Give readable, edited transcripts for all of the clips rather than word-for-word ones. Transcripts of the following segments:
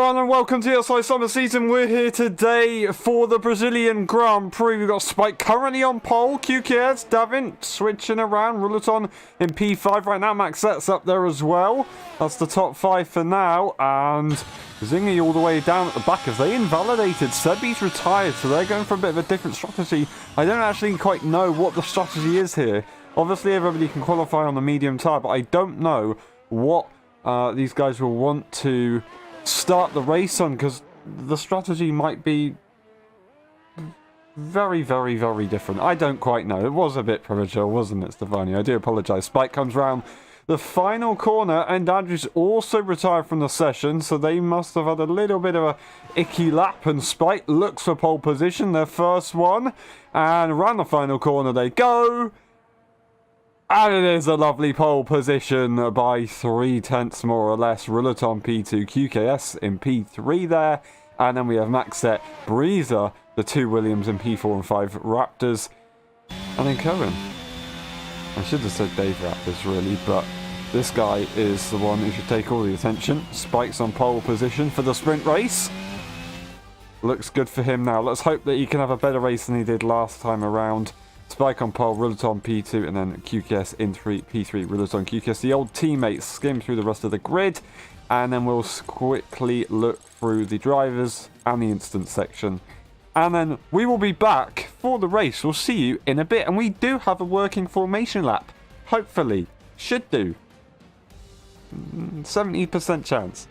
everyone and welcome to LSI Summer Season. We're here today for the Brazilian Grand Prix. We've got Spike currently on pole, QKS, Davin switching around, Ruleton in P5 right now, Maxette's up there as well. That's the top 5 for now, and Zingy all the way down at the back as they invalidated. Sebi's retired, so they're going for a bit of a different strategy. I don't actually quite know what the strategy is here. Obviously everybody can qualify on the medium tyre, but I don't know what these guys will want to start the race on, because the strategy might be very, very, very different. I don't quite know. It was a bit premature, wasn't it, Stefani? I do apologise. Spike comes round the final corner, and Andrews also retired from the session, so they must have had a little bit of a icky lap, and Spike looks for pole position, their first one, and around the final corner they go. And it is a lovely pole position by 3/10 more or less. Ruleton P2, QKS in P3 there. And then we have Maxette, Breezer, the two Williams in P4 and 5, Raptors. And then Cohen. I should have said Dave Raptors really, but this guy is the one who should take all the attention. Spike's on pole position for the sprint race. Looks good for him now. Let's hope that he can have a better race than he did last time around. Spike on pole, Ruleton P2, and then QKS in P3, Ruleton QKS. The old teammates skim through the rest of the grid, and then we'll quickly look through the drivers and the instant section. And then we will be back for the race. We'll see you in a bit, and we do have a working formation lap. Hopefully. Should do. 70% chance.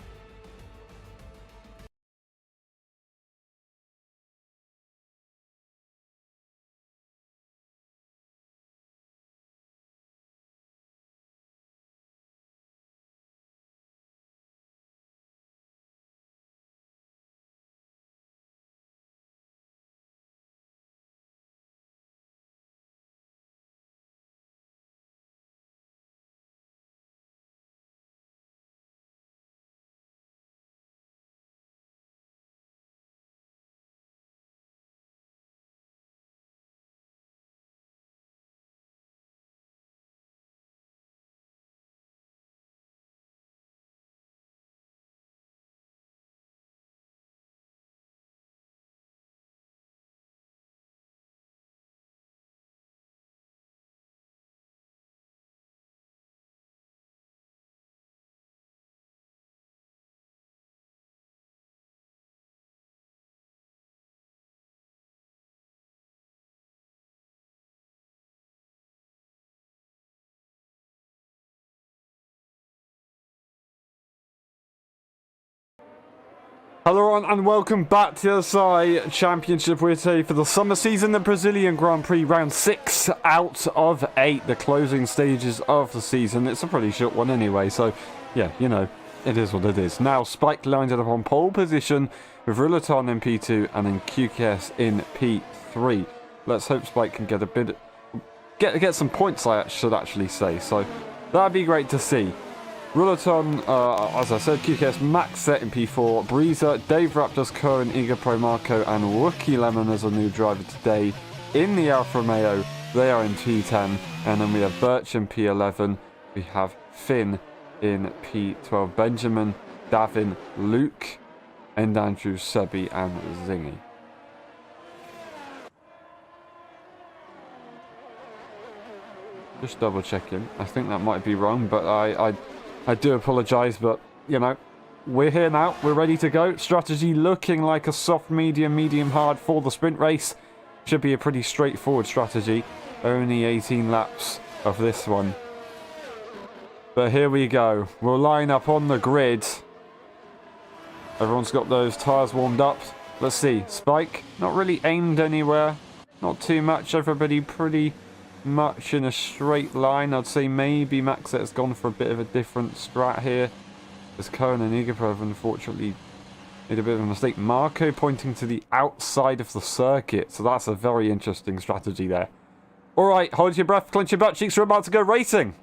Hello everyone and welcome back to the LSI Championship. We're today for the summer season, the Brazilian Grand Prix, round 6 out of 8, the closing stages of the season. It's a pretty short one anyway, so yeah, you know, it is what it is. Now, Spike lined it up on pole position with Ruleton in P2 and then QKS in P3. Let's hope Spike can get a bit, get some points, I should actually say, so that'd be great to see. Ruleton, as I said, QKS, Maxette in P4, Breezer, Dave Raptors, Cohen, Igor Pro Marco, and Wookie Lemon as a new driver today in the Alfa Romeo. They are in P10, and then we have Birch in P11, we have Finn in P12, Benjamin, Davin, Luke, and Andrew, Sebi, and Zingy. Just double checking. I think that might be wrong, but I do apologise, but, you know, we're here now. We're ready to go. Strategy looking like a soft, medium hard for the sprint race. Should be a pretty straightforward strategy. Only 18 laps of this one. But here we go. We'll line up on the grid. Everyone's got those tyres warmed up. Let's see. Spike, not really aimed anywhere. Not too much. Everybody pretty much in a straight line. I'd say maybe Maxette has gone for a bit of a different strat here, as Cohen and Igorov unfortunately made a bit of a mistake. Marco pointing to the outside of the circuit, so that's a very interesting strategy there. Alright, hold your breath, clench your butt cheeks, we're about to go racing.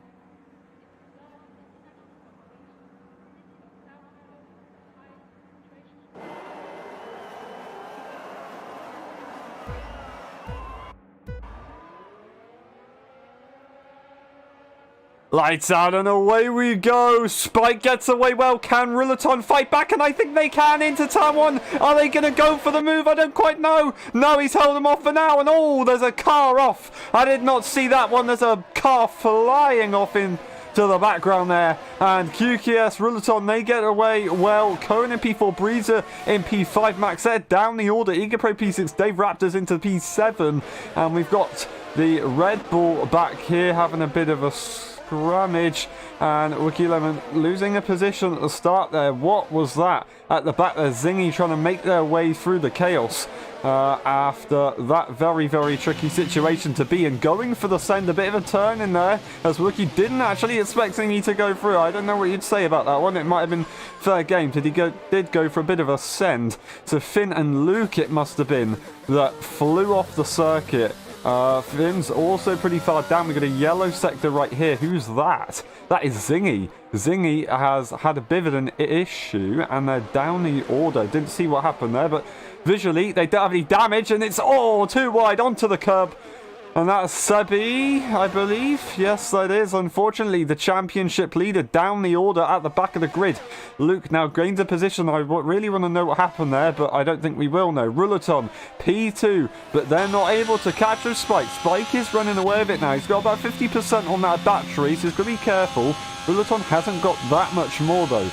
Lights out and away we go. Spike gets away well. Can Rillaton fight back? And I think they can into turn one. Are they going to go for the move? I don't quite know. No, he's held them off for now. And oh, there's a car off. I did not see that one. There's a car flying off into the background there. And QKS, Rillaton, they get away well. Cohen in P4, Breezer in P5. Max Ed down the order. Egapro P6, Dave Raptors into P7. And we've got the Red Bull back here having a bit of a scrummage, and Wookie Lemon losing a position at the start there. What was that? At the back there, Zingy trying to make their way through the chaos after that very, very tricky situation to be in. Going for the send, a bit of a turn in there, as Wookie didn't actually expect Zingy to go through. I don't know what you'd say about that one. It might have been fair game. Did go for a bit of a send to Finn and Luke, it must have been, that flew off the circuit. Finn's also pretty far down. We've got a yellow sector right here. Who's that? That is Zingy. Zingy has had a bit of an issue, and they're down the order. Didn't see what happened there, but visually they don't have any damage, and it's too wide onto the curb. And that's Sebi, I believe. Yes, that is. Unfortunately, the championship leader down the order at the back of the grid. Luke now gains a position. I really want to know what happened there, but I don't think we will know. Rillaton, P2, but they're not able to catch a Spike. Spike is running away with it now. He's got about 50% on that battery, so he's got to be careful. Rillaton hasn't got that much more, though.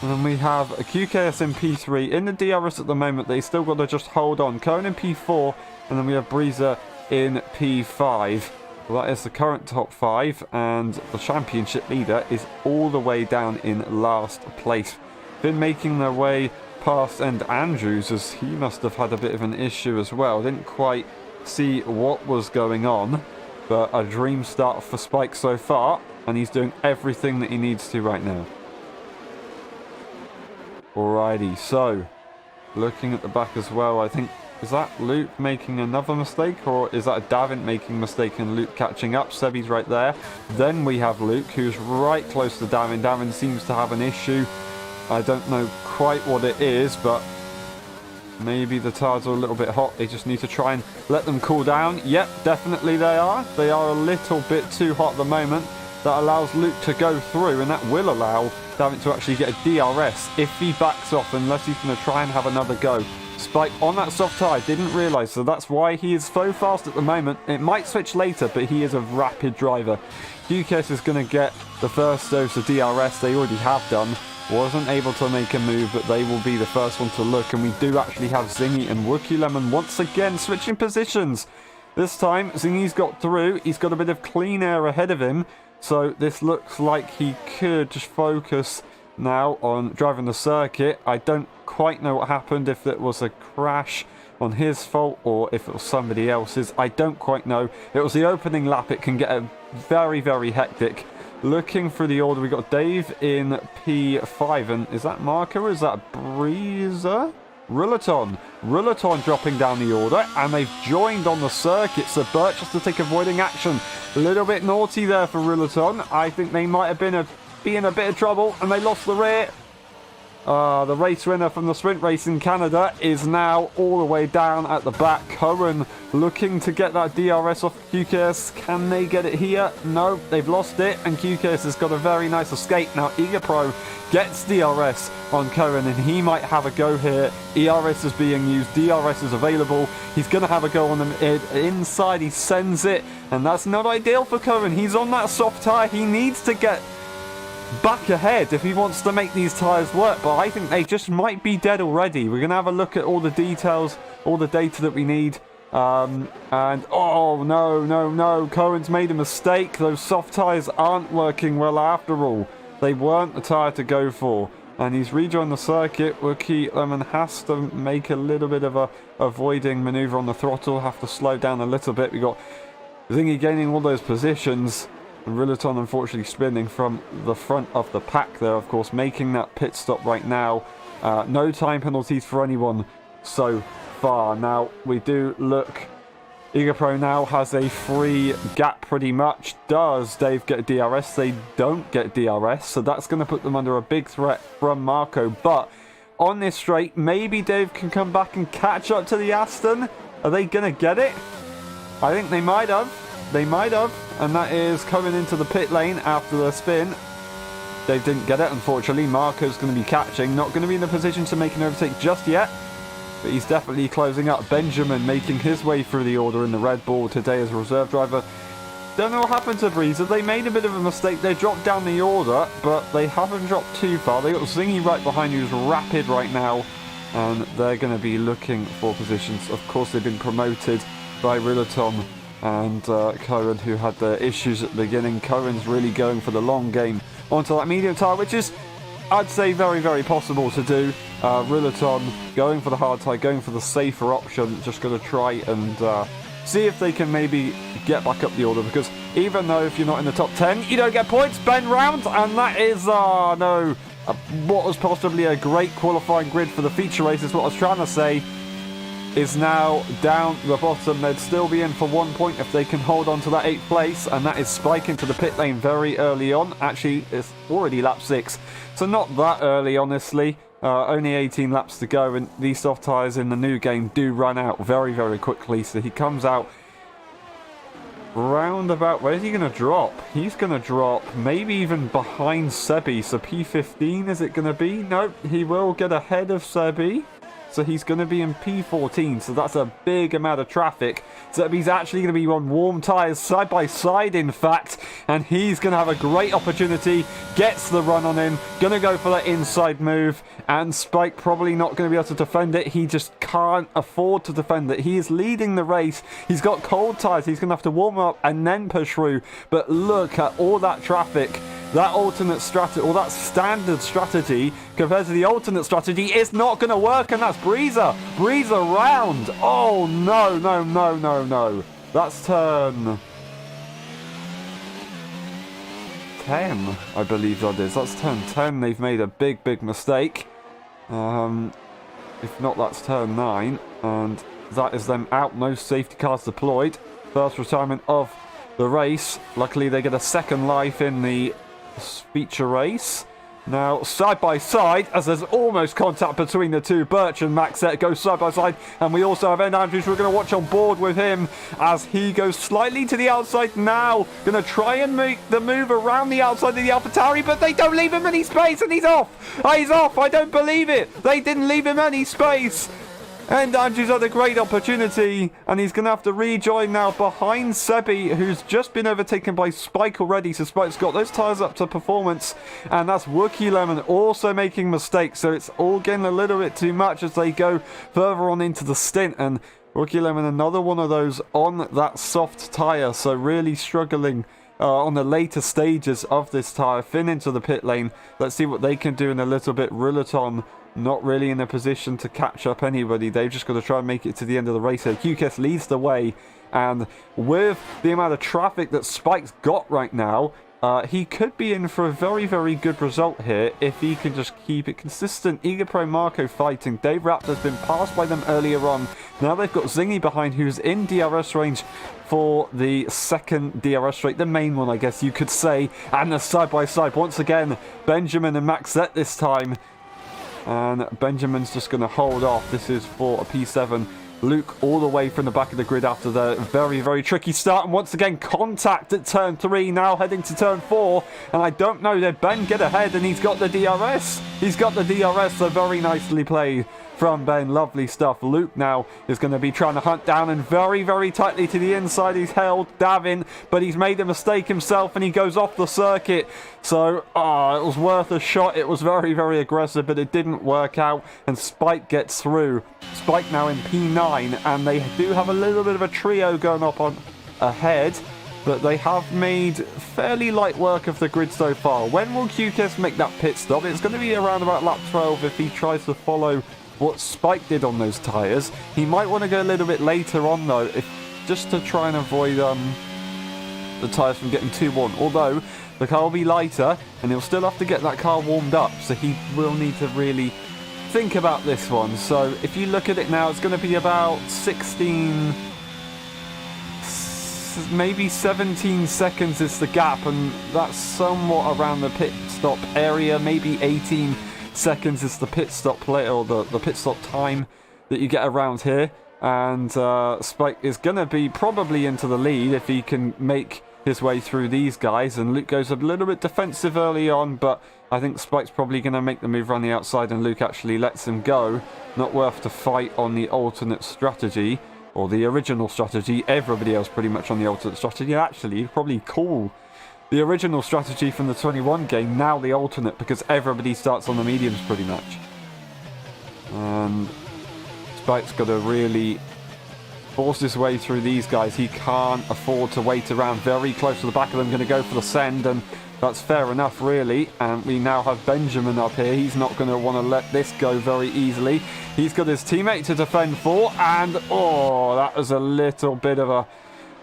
And then we have a QKS in P3. In the DRS at the moment, they still got to just hold on. Cohen in P4, and then we have Breezer in P5. Well, that is the current top 5, and the championship leader is all the way down in last place. Been making their way past and Andrews, as he must have had a bit of an issue as well. Didn't quite see what was going on, but a dream start for Spike so far, and he's doing everything that he needs to right now. Alrighty, so looking at the back as well, I think, is that Luke making another mistake, or is that Davin making a mistake and Luke catching up? Sebi's right there. Then we have Luke, who's right close to Davin. Davin seems to have an issue. I don't know quite what it is, but maybe the tires are a little bit hot. They just need to try and let them cool down. Yep, definitely they are. They are a little bit too hot at the moment. That allows Luke to go through, and that will allow Davin to actually get a DRS if he backs off, unless he's going to try and have another go. Spike on that soft tyre, didn't realise, so that's why he is so fast at the moment. It might switch later, but he is a rapid driver. QKS is going to get the first dose of DRS. They already have done. Wasn't able to make a move, but they will be the first one to look. And we do actually have Zingy and Wookie Lemon once again switching positions. This time, Zingy's got through. He's got a bit of clean air ahead of him. So this looks like he could just focus now on driving the circuit. I don't quite know what happened, if it was a crash on his fault or if it was somebody else's. I don't quite know. It was the opening lap. It can get a very, very hectic. Looking through the order, we got Dave in P5, and is that Marco or is that Breezer? Rillaton dropping down the order, and they've joined on the circuit, so Birch has to take avoiding action. A little bit naughty there for Rillaton. I think they might have been in a bit of trouble, and they lost the rear. The race winner from the sprint race in Canada is now all the way down at the back. Cohen looking to get that DRS off QKS. Can they get it here? No, they've lost it, and QKS has got a very nice escape. Now Eager Pro gets DRS on Cohen, and he might have a go here. ERS is being used, DRS is available. He's going to have a go on them inside. He sends it, and that's not ideal for Cohen. He's on that soft tyre. He needs to get back ahead if he wants to make these tyres work, but I think they just might be dead already. We're going to have a look at all the details, all the data that we need. And oh no, Cohen's made a mistake. Those soft tyres aren't working well after all. They weren't the tyre to go for, and he's rejoined the circuit. Wookie Lemon has to make a little bit of a avoiding manoeuvre on the throttle, have to slow down a little bit. We got Zingy gaining all those positions, and Rillaton unfortunately spinning from the front of the pack there, of course, making that pit stop right now. No time penalties for anyone so far. Now, we do look. Eager Pro now has a free gap pretty much. Does Dave get DRS? They don't get DRS, so that's going to put them under a big threat from Marco. But on this straight, maybe Dave can come back and catch up to the Aston. Are they going to get it? I think they might have. they might have, and that is coming into the pit lane after the spin. They didn't get it, unfortunately. Marco's going to be catching, not going to be in a position to make an overtake just yet, but he's definitely closing up. Benjamin making his way through the order in the Red Bull today as a reserve driver. Don't know what happened to Breezer. They made a bit of a mistake. They dropped down the order, but they haven't dropped too far. They got Zingy right behind, who's rapid right now, and they're going to be looking for positions. Of course, they've been promoted by Rillaton and Cohen, who had their issues at the beginning. Cohen's really going for the long game onto that medium tyre, which is, I'd say, very, very possible to do. Rillaton going for the hard tyre, going for the safer option, just going to try and see if they can maybe get back up the order, because even though if you're not in the top 10, you don't get points. Ben round, and that is, no, what was possibly a great qualifying grid for the feature race is what I was trying to say, is now down the bottom. They'd still be in for 1 point if they can hold on to that 8th place, and that is Spike into the pit lane very early on. Actually, it's already lap 6, so not that early, honestly. Only 18 laps to go, and these soft tyres in the new game do run out very, very quickly. So he comes out round about, where's he going to drop? He's going to drop maybe even behind Sebi. So P15 is it going to be? Nope, he will get ahead of Sebi. So he's going to be in P14, so that's a big amount of traffic. So he's actually going to be on warm tyres side by side, in fact, and he's going to have a great opportunity. Gets the run on him, going to go for that inside move, and Spike probably not going to be able to defend it. He just can't afford to defend it. He is leading the race. He's got cold tyres. He's going to have to warm up and then push through. But look at all that traffic. That alternate strategy, or that standard strategy, compared to the alternate strategy, is not going to work, and that's Breezer. Breezer round. Oh, no, no, no, no, no. That's turn 10, I believe that is. That's turn 10. They've made a big, big mistake. If not, that's turn 9, and that is them out. No safety cars deployed. First retirement of the race. Luckily, they get a second life in the feature race. Now side by side, as there's almost contact between the two. Birch and Maxette go side by side, and we also have Ed Andrews. We're going to watch on board with him as he goes slightly to the outside now, going to try and make the move around the outside of the AlphaTauri, but they don't leave him any space, and he's off. He's off. I don't believe it. They didn't leave him any space. And Andrews had a great opportunity, and he's going to have to rejoin now behind Sebi, who's just been overtaken by Spike already. So Spike's got those tyres up to performance, and that's Wookie Lemon also making mistakes. So it's all getting a little bit too much as they go further on into the stint. And Wookie Lemon, another one of those on that soft tyre, so really struggling on the later stages of this tyre. Finn into the pit lane. Let's see what they can do in a little bit. Rillaton not really in a position to catch up anybody. They've just got to try and make it to the end of the race here. QKS leads the way, and with the amount of traffic that Spike's got right now, he could be in for a very, very good result here if he can just keep it consistent. Eager Pro Marco fighting. Dave Raptor's been passed by them earlier on. Now they've got Zingy behind, who's in DRS range for the second DRS straight, the main one, I guess you could say. And the side-by-side, once again, Benjamin and Maxette this time. And Benjamin's just going to hold off. This is for a P7. Luke all the way from the back of the grid after the very, very tricky start. And once again, contact at turn 3. Now heading to turn 4. And I don't know, did Ben get ahead? And he's got the DRS. He's got the DRS, so very nicely played from Ben. Lovely stuff. Luke now is going to be trying to hunt down, and very, very tightly to the inside. He's held Davin, but he's made a mistake himself, and he goes off the circuit. So, it was worth a shot. It was very, very aggressive, but it didn't work out, and Spike gets through. Spike now in P9, and they do have a little bit of a trio going up on ahead, but they have made fairly light work of the grid so far. When will QKS make that pit stop? It's going to be around about lap 12 if he tries to follow what Spike did on those tyres. He might want to go a little bit later on though, just to try and avoid the tyres from getting too warm. Although the car will be lighter, and he'll still have to get that car warmed up, so he will need to really think about this one. So if you look at it now, it's going to be about 16, maybe 17 seconds is the gap, and that's somewhat around the pit stop area. Maybe 18 seconds is the pit stop play, or the pit stop time that you get around here. And Spike is going to be probably into the lead if he can make his way through these guys. And Luke goes a little bit defensive early on, but I think Spike's probably going to make the move around the outside, and Luke actually lets him go. Not worth to fight on the alternate strategy, or the original strategy. Everybody else pretty much on the alternate strategy. Actually, you'd probably call the original strategy from the 21 game now the alternate, because everybody starts on the mediums pretty much. And Spike's got to really force his way through these guys. He can't afford to wait around. Very close to the back of them, going to go for the send, and that's fair enough, really. And we now have Benjamin up here. He's not going to want to let this go very easily. He's got his teammate to defend for, and oh, that was a little bit of a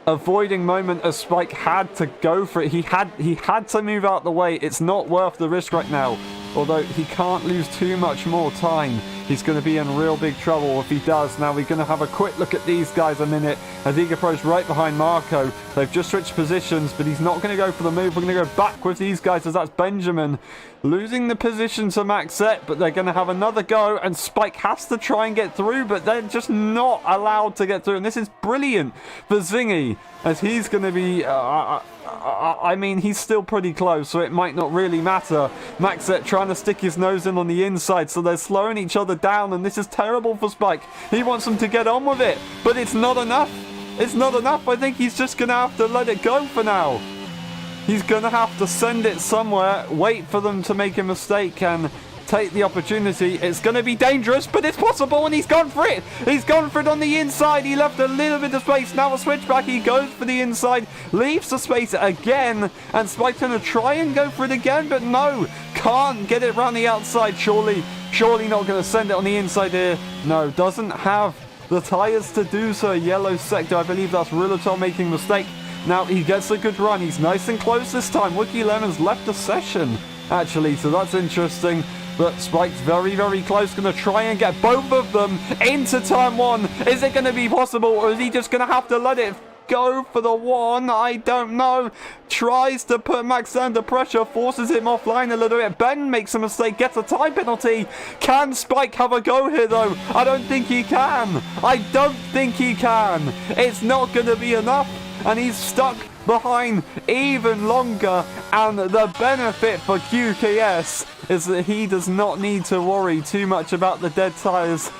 avoiding moment as Spike had to go for it. He had to move out the way. It's not worth the risk right now. Although he can't lose too much more time. He's going to be in real big trouble if he does. Now we're going to have a quick look at these guys a minute. As Pro's right behind Marco. They've just switched positions, but he's not going to go for the move. We're going to go back with these guys, as that's Benjamin losing the position to Maxette, but they're going to have another go, and Spike has to try and get through, but they're just not allowed to get through. And this is brilliant for Zingy, as he's going to be... I mean, he's still pretty close, so it might not really matter. Maxette trying to stick his nose in on the inside, so they're slowing each other down, and this is terrible for Spike. He wants them to get on with it, but it's not enough. It's not enough. I think he's just going to have to let it go for now. He's going to have to send it somewhere, wait for them to make a mistake, and take the opportunity. It's going to be dangerous, but it's possible, and he's gone for it. He's gone for it on the inside. He left a little bit of space. Now a switchback. He goes for the inside, leaves the space again, and Spike's going to try and go for it again, but no, can't get it around the outside. Surely not going to send it on the inside here. No, doesn't have the tires to do so. Yellow sector, I believe that's Rillator making a mistake. Now he gets a good run. He's nice and close this time. Wookie Lemon's left the session, actually, so that's interesting. But Spike's very, very close. Going to try and get both of them into turn one. Is it going to be possible, or is he just going to have to let it go for the one? I don't know. Tries to put Max under pressure. Forces him offline a little bit. Ben makes a mistake. Gets a time penalty. Can Spike have a go here, though? I don't think he can. I don't think he can. It's not going to be enough. And he's stuck behind even longer, and the benefit for QKS is that he does not need to worry too much about the dead tires.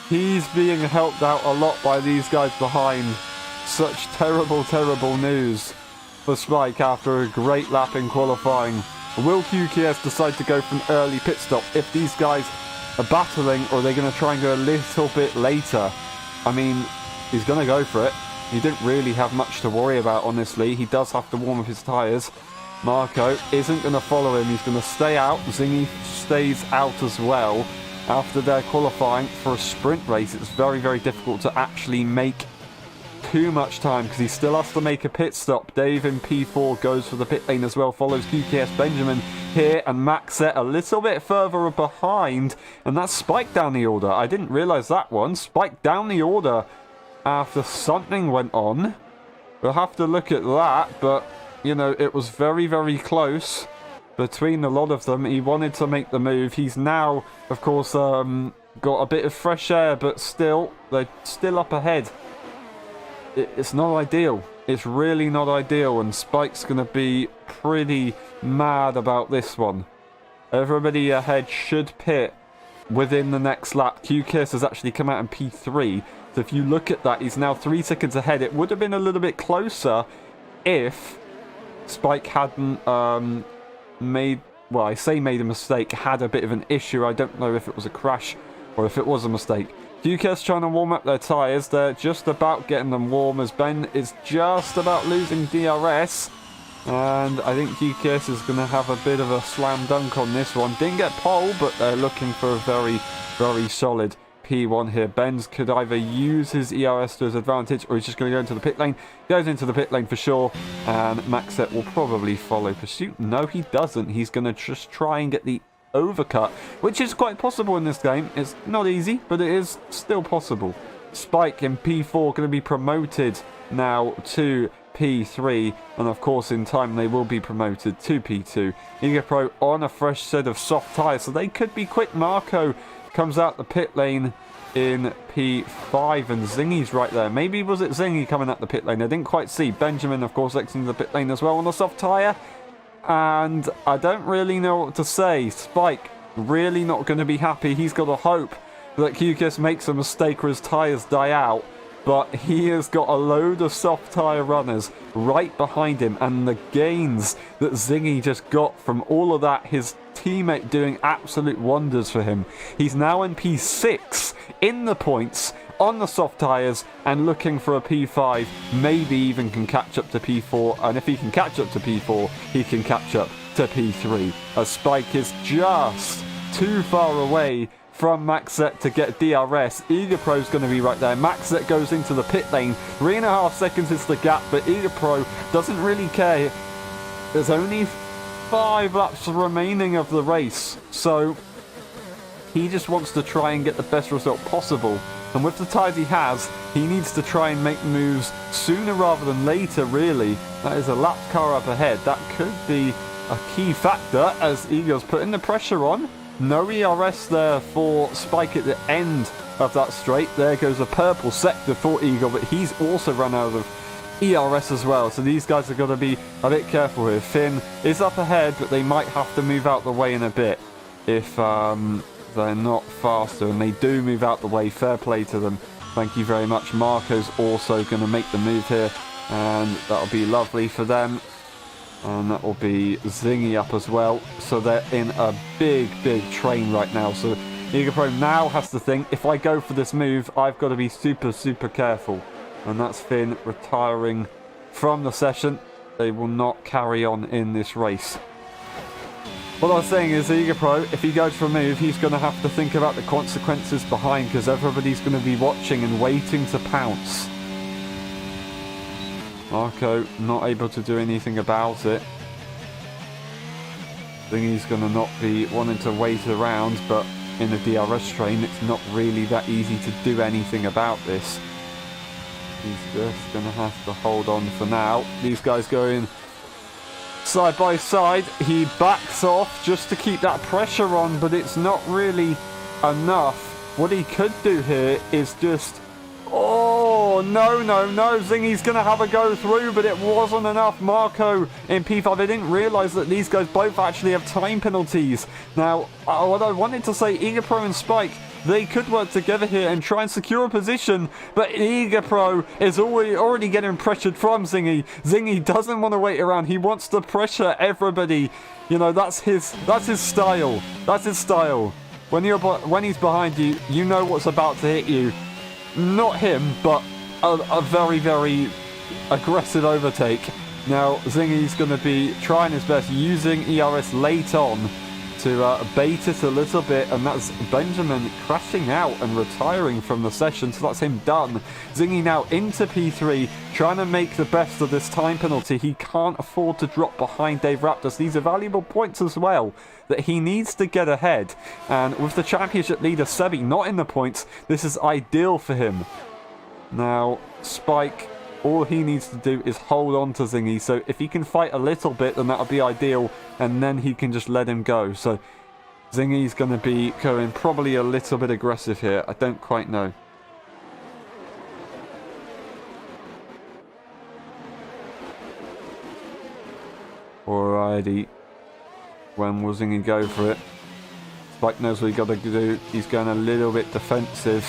He's being helped out a lot by these guys behind. Such terrible news for Spike after a great lap in qualifying. Will QKS decide to go for an early pit stop if these guys are battling, or are they going to try and go a little bit later? I mean, he's going to go for it. He didn't really have much to worry about, honestly. He does have to warm up his tyres. Marco isn't going to follow him. He's going to stay out. Zingy stays out as well. After they're qualifying for a sprint race, it's very, very difficult to actually make too much time, because he still has to make a pit stop. Dave in P4 goes for the pit lane as well. Follows QKS Benjamin here, and Maxette a little bit further behind. And that's Spike down the order. I didn't realise that one. Spike down the order after something went on. We'll have to look at that, but you know, it was very, very close between a lot of them. He wanted to make the move. He's now, of course, got a bit of fresh air, but still, they're still up ahead. It's not ideal. It's really not ideal, and Spike's going to be pretty mad about this one. Everybody ahead should pit within the next lap. QKS has actually come out in P3. So if you look at that, he's now 3 seconds ahead. It would have been a little bit closer if Spike hadn't made a mistake, had a bit of an issue. I don't know if it was a crash or if it was a mistake. QKS trying to warm up their tyres. They're just about getting them warm, as Ben is just about losing DRS. And I think QKS is going to have a bit of a slam dunk on this one. Didn't get pole, but they're looking for a very, very solid P1 here. Benz could either use his ERS to his advantage, or he's just going to go into the pit lane. Goes into the pit lane for sure, and Maxette will probably follow pursuit. No, he doesn't. He's going to just try and get the overcut, which is quite possible in this game. It's not easy, but it is still possible. Spike in P4 going to be promoted now to P3, and of course in time they will be promoted to P2. Pro on a fresh set of soft tyres, so they could be quick. Marco comes out the pit lane in P5, and Zingy's right there. Maybe was it Zingy coming up the pit lane? I didn't quite see. Benjamin, of course, exiting the pit lane as well on the soft tyre. And I don't really know what to say. Spike really not going to be happy. He's got to hope that QKIS makes a mistake or his tyres die out. But he has got a load of soft tyre runners right behind him. And the gains that Zingy just got from all of that, his teammate doing absolute wonders for him. He's now in P6 in the points on the soft tyres and looking for a P5. Maybe even can catch up to P4. And if he can catch up to P4, he can catch up to P3. As Spike is just too far away from Maxet to get DRS. EagerPro's going to be right there. Maxet goes into the pit lane. 3.5 seconds is the gap, but EagerPro doesn't really care. There's only 5 laps remaining of the race, so he just wants to try and get the best result possible. And with the tyres he has, he needs to try and make moves sooner rather than later, really. That is a lap car up ahead. That could be a key factor as Eagle's putting the pressure on. No ERS there for Spike at the end of that straight. There goes a purple sector for Eagle, but he's also run out of ERS as well. So these guys are going to be a bit careful here. Finn is up ahead, but they might have to move out the way in a bit if they're not faster. And they do move out the way. Fair play to them. Thank you very much. Marco's also going to make the move here, and that'll be lovely for them. And that will be Zingy up as well. So they're in a big train right now. So EagerPro now has to think, if I go for this move, I've got to be super careful. And that's Finn retiring from the session. They will not carry on in this race. What I was saying is EagerPro, if he goes for a move, he's going to have to think about the consequences behind, because everybody's going to be watching and waiting to pounce. Marco not able to do anything about it. I think he's going to not be wanting to wait around, but in a DRS train, it's not really that easy to do anything about this. He's just going to have to hold on for now. These guys going side by side. He backs off just to keep that pressure on, but it's not really enough. What he could do here is just... Oh, no. Zingy's going to have a go through, but it wasn't enough. Marco in P5. I didn't realise that these guys both actually have time penalties. Now, what I wanted to say, EagerPro and Spike, they could work together here and try and secure a position, but EagerPro is already getting pressured from Zingy. Zingy doesn't want to wait around. He wants to pressure everybody. You know, that's his style. That's his style. When he's behind you, you know what's about to hit you. Not him, but a very aggressive overtake. Now, Zingy's going to be trying his best, using ERS late on to bait it a little bit, and that's Benjamin crashing out and retiring from the session, so that's him done. Zingy now into P3, trying to make the best of this time penalty. He can't afford to drop behind Dave Raptors. These are valuable points as well that he needs to get ahead, and with the championship leader Sebi not in the points, this is ideal for him. Now, Spike, all he needs to do is hold on to Zingy, so if he can fight a little bit, then that'll be ideal, and then he can just let him go. So Zingy's going to be going probably a little bit aggressive here. I don't quite know. Alrighty. When will Zingy go for it? Spike knows what he got to do. He's going a little bit defensive.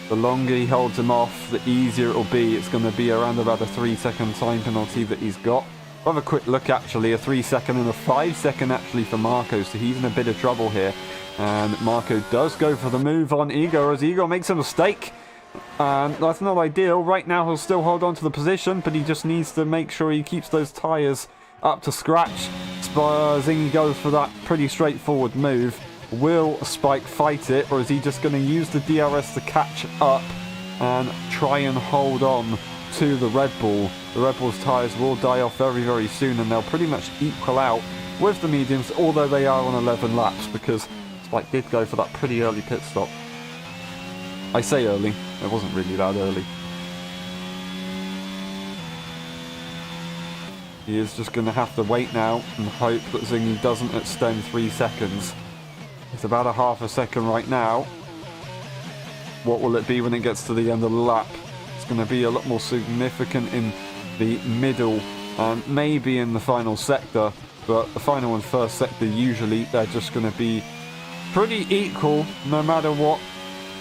The longer he holds him off, the easier it'll be. It's going to be around about a 3-second time penalty that he's got. We'll have a quick look, actually. A 3-second and a 5-second, actually, for Marco. So he's in a bit of trouble here. And Marco does go for the move on Igor, as Igor makes a mistake. And that's not ideal. Right now, he'll still hold on to the position, but he just needs to make sure he keeps those tyres up to scratch. Zingy goes for that pretty straightforward move. Will Spike fight it, or is he just going to use the DRS to catch up and try and hold on to the Red Bull? The Red Bull's tyres will die off very soon, and they'll pretty much equal out with the mediums, although they are on 11 laps, because Spike did go for that pretty early pit stop. I say early, it wasn't really that early. He is just going to have to wait now and hope that Zingy doesn't extend 3 seconds. It's about a half a second right now. What will it be when it gets to the end of the lap? It's going to be a lot more significant in the middle and maybe in the final sector, but the final and first sector usually they're just going to be pretty equal no matter what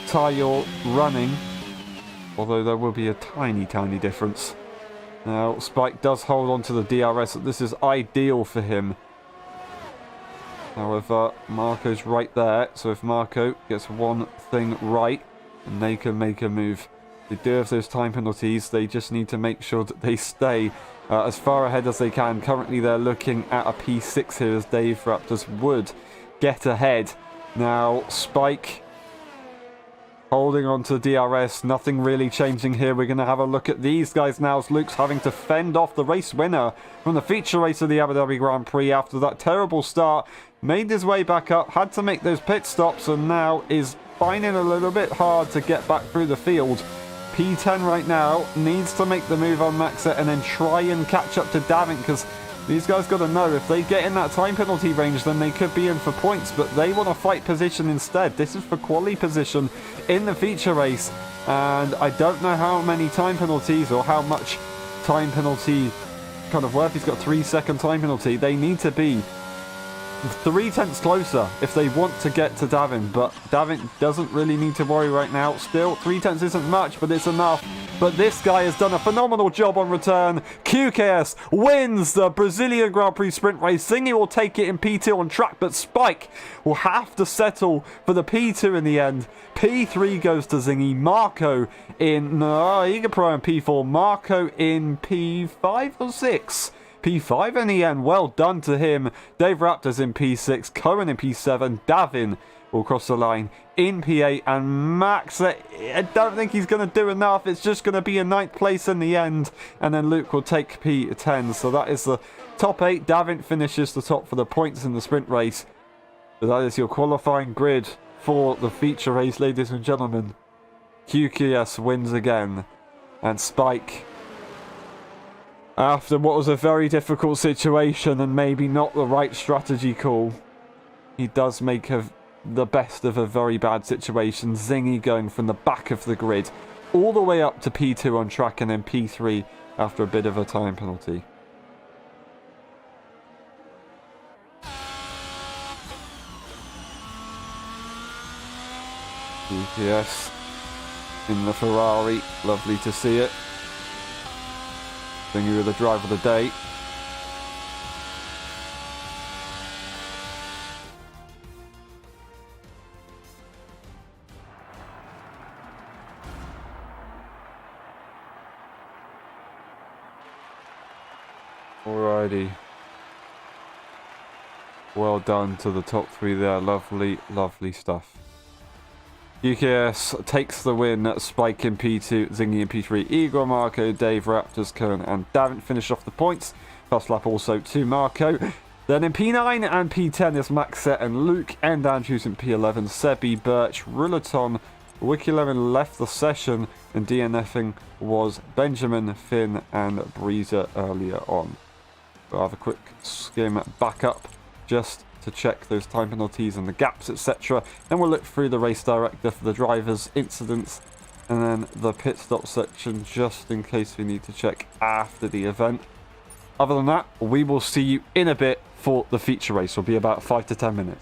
tyre you're running, although there will be a tiny difference. Now Spike does hold on to the DRS. This is ideal for him. However, Marco's right there, so if Marco gets one thing right, and they can make a move. They do have those time penalties, they just need to make sure that they stay as far ahead as they can. Currently they're looking at a P6 here as Dave Raptors would get ahead. Now Spike holding on to DRS, nothing really changing here. We're going to have a look at these guys now as Luke's having to fend off the race winner from the feature race of the Abu Dhabi Grand Prix after that terrible start. Made his way back up, had to make those pit stops, and now is finding it a little bit hard to get back through the field. P10 right now needs to make the move on Maxa and then try and catch up to Davin, because these guys got to know if they get in that time penalty range then they could be in for points, but they want to fight position instead. This is for quali position in the feature race, and I don't know how many time penalties or how much time penalty kind of worth. He's got 3-second time penalty. They need to be 3/10 closer if they want to get to Davin, but Davin doesn't really need to worry right now. Still, 3/10 isn't much, but it's enough. But this guy has done a phenomenal job on return. QKS wins the Brazilian Grand Prix sprint race. Zingy will take it in P2 on track, but Spike will have to settle for the P2 in the end. P3 goes to Zingy. Marco in Eager Pro in P4. Marco in P5 or 6? P5 in the end. Well done to him. Dave Raptors in P6. Cohen in P7. Davin will cross the line in P8, and Max, I don't think he's going to do enough. It's just going to be a 9th place in the end, and then Luke will take P10. So that is the top 8. Davin finishes the top for the points in the sprint race. So that is your qualifying grid for the feature race, ladies and gentlemen. QKS wins again, and Spike, after what was a very difficult situation and maybe not the right strategy call, he does make the best of a very bad situation. Zingy going from the back of the grid all the way up to P2 on track, and then P3 after a bit of a time penalty. GPS in the Ferrari, lovely to see it. Zingy with the drive of the day. Alrighty. Well done to the top 3 there. Lovely, lovely stuff. UKS takes the win. Spike in P2, Zingy in P3, Igor, Marco, Dave, Raptors, Cohen and Davin finish off the points. First lap also to Marco. Then in P9 and P10 is Maxa and Luke, and Andrews in P11, Sebi, Birch, Rullaton, Wiki 11 left the session, and DNFing was Benjamin, Finn and Breezer earlier on. We'll have a quick skim back up just to check those time penalties and the gaps, etc. Then we'll look through the race director for the drivers, incidents, and then the pit stop section just in case we need to check after the event. Other than that, we will see you in a bit for the feature race. It'll be about 5 to 10 minutes.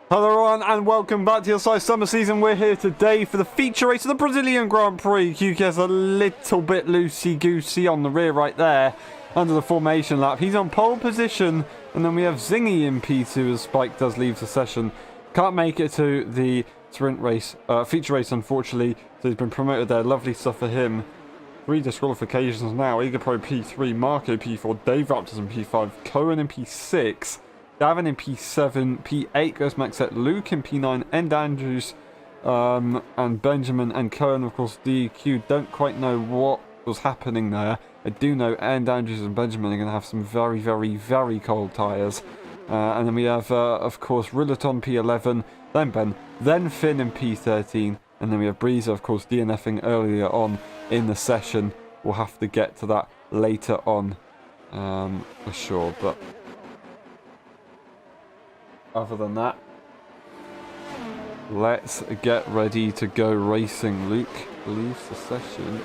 Hello everyone and welcome back to LSI Summer Season. We're here today for the feature race of the Brazilian Grand Prix. QKS a little bit loosey-goosey on the rear right there under the formation lap. He's on pole position, and then we have Zingy in P2 as Spike does leave the session. Can't make it to the sprint race, feature race unfortunately, so he's been promoted there. Lovely stuff for him. 3 disqualifications now. Eager Pro P3, Marco P4, Dave Raptors in P5, Cohen in P6. Gavin in P7, P8 goes Maxette, Luke in P9, End Andrews, and Benjamin and Cohen, of course, DQ. Don't quite know what was happening there. I do know End Andrews and Benjamin are going to have some very, very, very cold tyres. And then we have, of course, Rillaton P11, then Ben, then Finn in P13, and then we have Breezer, of course, DNFing earlier on in the session. We'll have to get to that later on, for sure, but other than that, let's get ready to go racing. Luke leaves the session.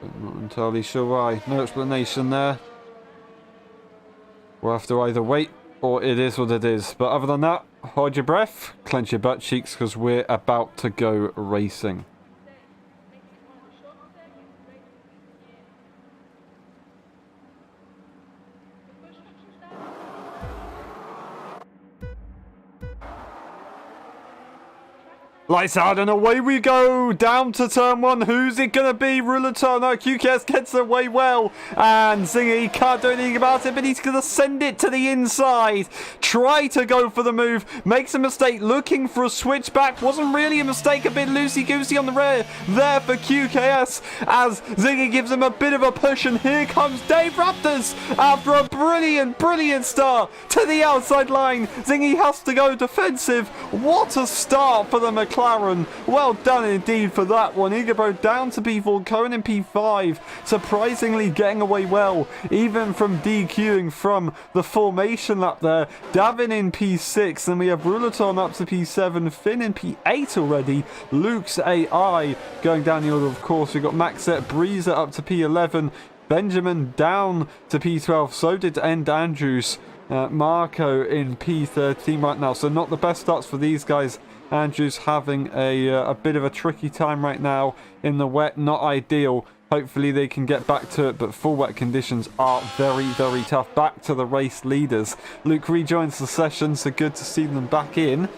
I'm not entirely sure why. No explanation there. We'll have to either wait or it is what it is. But other than that, hold your breath, clench your butt cheeks because we're about to go racing. Lights out and away we go, down to turn 1. Who's it gonna be? Rillaton. No, QKS gets away well, and Zingy can't do anything about it, but he's gonna send it to the inside. Try to go for the move, makes a mistake, looking for a switchback. Wasn't really a mistake, a bit loosey-goosey on the rear there for QKS, as Zingy gives him a bit of a push, and here comes Dave Raptors after a brilliant start to the outside line. Zingy has to go defensive. What a start for the McLaren. Well done indeed for that one. Igabo down to P4, Cohen in P5. Surprisingly getting away well, even from DQing from the formation lap there. Davin in P6, and we have Rillaton up to P7, Finn in P8 already. Luke's AI going down the order, of course. We've got Maxette, Breezer up to P11. Benjamin down to P12, so did End Andrews. Marco in P13 right now, so not the best starts for these guys. Andrews having a bit of a tricky time right now in the wet, not ideal. Hopefully they can get back to it, but full wet conditions are very, very tough. Back to the race leaders. Luke rejoins the session, so good to see them back in.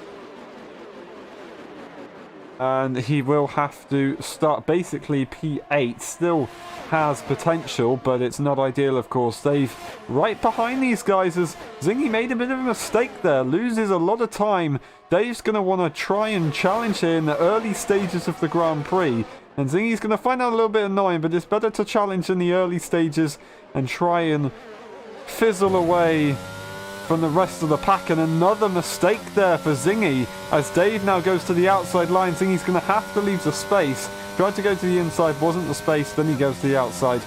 And he will have to start basically P8. Still has potential, but it's not ideal, of course. Dave right behind these guys as Zingy made a bit of a mistake there. Loses a lot of time. Dave's going to want to try and challenge here in the early stages of the Grand Prix. And Zingy's going to find that a little bit annoying, but it's better to challenge in the early stages and try and fizzle away from the rest of the pack. And another mistake there for Zingy as Dave now goes to the outside line. Zingy's going to have to leave the space. Tried to go to the inside, wasn't the space, then he goes to the outside.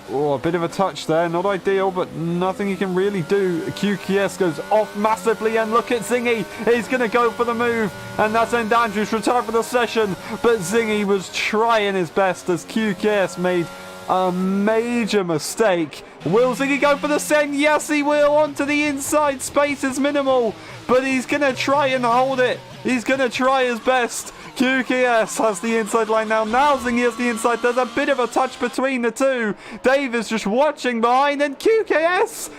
Oh, a bit of a touch there, not ideal, but nothing he can really do. QKS goes off massively, and look at Zingy. He's going to go for the move, and that's End Andrews retired for the session. But Zingy was trying his best as QKS made a major mistake. Will Zingy go for the send? Yes, he will. Onto the inside. Space is minimal, but he's going to try and hold it. He's going to try his best. QKS has the inside line now. Now Zingy has the inside. There's a bit of a touch between the two. Dave is just watching behind, and QKS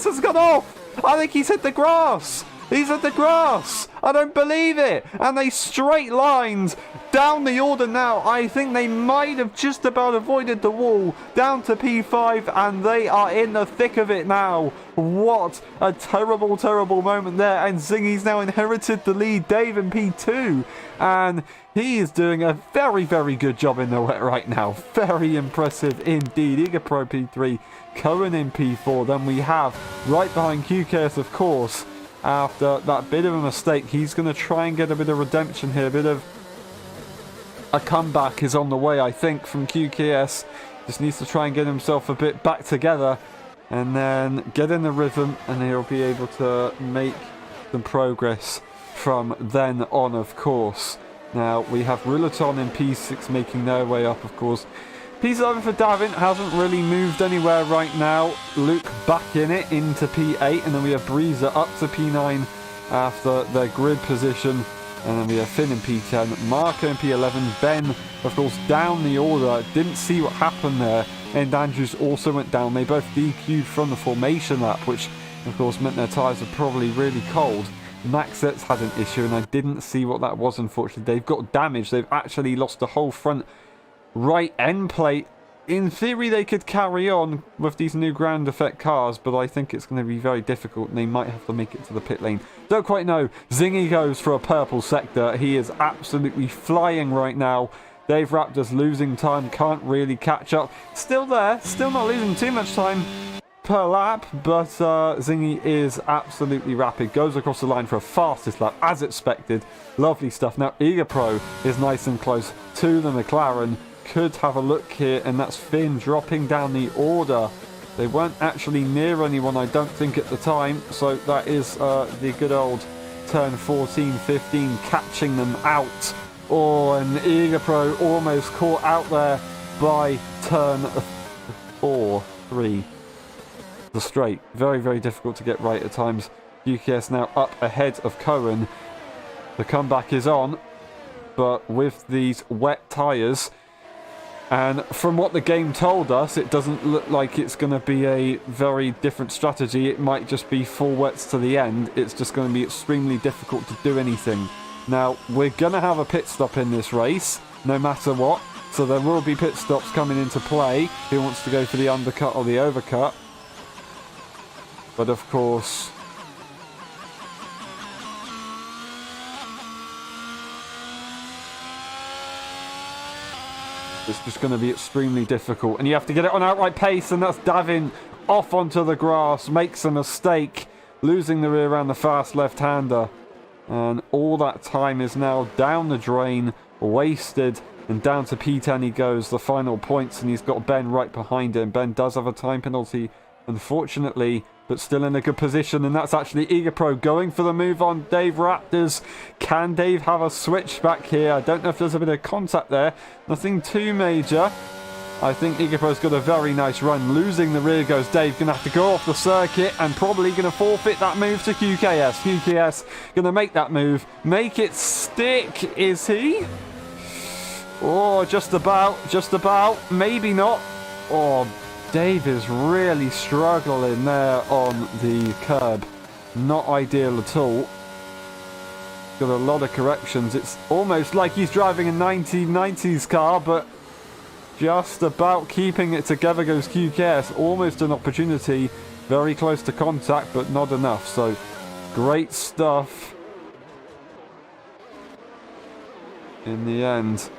has gone off. I think he's hit the grass. He's at the grass. I don't believe it. And they straight lined down the order now. I think they might have just about avoided the wall. Down to P5, and they are in the thick of it now. What a terrible, terrible moment there. And Zingy's now inherited the lead. Dave in P2. And he is doing a very, very good job in the wet right now. Very impressive indeed. Eager Pro P3. Cohen in P4. Then we have right behind QKS, of course. After that bit of a mistake, he's going to try and get a bit of redemption here. A bit of a comeback is on the way, I think, from QKS. Just needs to try and get himself a bit back together and then get in the rhythm, and he'll be able to make some progress from then on, of course. Now, we have Rillaton in P6 making their way up, of course. P7 for Davin hasn't really moved anywhere right now. Luke back in it into P8, and then we have Breezer up to P9 after their grid position. And then we have Finn in P10, Marco in P11, Ben, of course, down the order. Didn't see what happened there. And Andrews also went down. They both DQ'd from the formation lap, which, of course, meant their tyres were probably really cold. Maxett's had an issue, and I didn't see what that was, unfortunately. They've got damage. They've actually lost the whole front right end plate. In theory, they could carry on with these new ground effect cars, but I think it's going to be very difficult, and they might have to make it to the pit lane. Don't quite know. Zingy goes for a purple sector. He is absolutely flying right now. Dave Raptor's losing time, can't really catch up. Still there, still not losing too much time per lap, but Zingy is absolutely rapid. Goes across the line for a fastest lap, as expected. Lovely stuff. Now, Eager Pro is nice and close to the McLaren. Could have a look here, and that's Finn dropping down the order. They weren't actually near anyone, I don't think, at the time, so that is the good old turn 14-15 catching them out. Oh, and Eager Pro almost caught out there by turn 4-3. The straight, very, very difficult to get right at times. UKS now up ahead of Cohen. The comeback is on, but with these wet tyres. And from what the game told us, it doesn't look like it's going to be a very different strategy. It might just be full wets to the end. It's just going to be extremely difficult to do anything. Now, we're going to have a pit stop in this race, no matter what. So there will be pit stops coming into play. Who wants to go for the undercut or the overcut? But of course, it's just going to be extremely difficult. And you have to get it on outright pace, and that's Davin off onto the grass, makes a mistake, losing the rear around the fast left-hander. And all that time is now down the drain, wasted, and down to P10 he goes, the final points, and he's got Ben right behind him. Ben does have a time penalty, unfortunately, but still in a good position, and that's actually Eager Pro going for the move on Dave Raptors. Can Dave have a switch back here? I don't know if there's a bit of contact there. Nothing too major. I think Eager Pro's got a very nice run. Losing the rear goes Dave. Going to have to go off the circuit and probably going to forfeit that move to QKS. QKS going to make that move. Make it stick, is he? Oh, just about. Just about. Maybe not. Oh, Dave is really struggling there on the curb. Not ideal at all. Got a lot of corrections. It's almost like he's driving a 1990s car, but just about keeping it together goes QKS. Almost an opportunity. Very close to contact, but not enough. So, great stuff. In the end.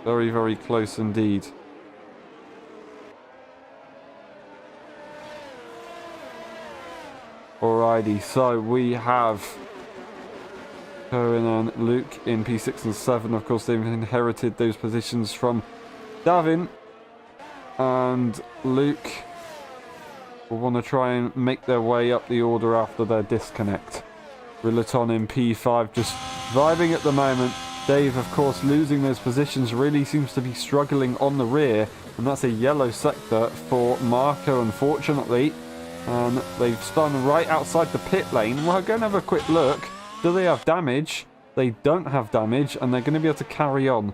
Very, very close indeed. Alrighty, so we have Cohen and Luke in P6 and 7. Of course, they've inherited those positions from Davin. And Luke will want to try and make their way up the order after their disconnect. Rillaton in P5, just driving at the moment. Dave, of course, losing those positions, really seems to be struggling on the rear. And that's a yellow sector for Marco, unfortunately. And they've spun right outside the pit lane. We're going to have a quick look. Do they have damage? They don't have damage, and they're going to be able to carry on.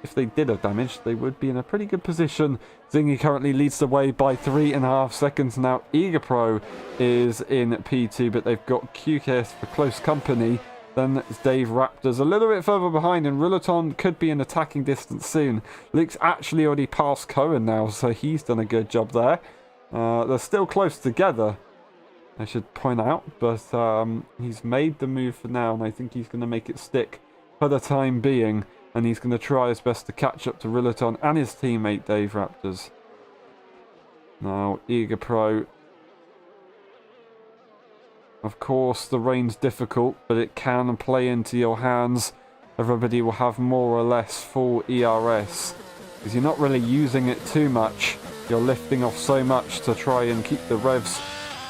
If they did have damage, they would be in a pretty good position. Zingy currently leads the way by 3.5 seconds now. Eager Pro is in P2, but they've got QKS for close company. Then it's Dave Raptors a little bit further behind, and Rillaton could be in attacking distance soon. Luke's actually already passed Cohen now, so he's done a good job there. They're still close together, I should point out, but he's made the move for now, and I think he's going to make it stick for the time being, and he's going to try his best to catch up to Rillaton and his teammate Dave Raptors. Now, Eager Pro. Of course, the rain's difficult, but it can play into your hands. Everybody will have more or less full ERS, because you're not really using it too much. You're lifting off so much to try and keep the revs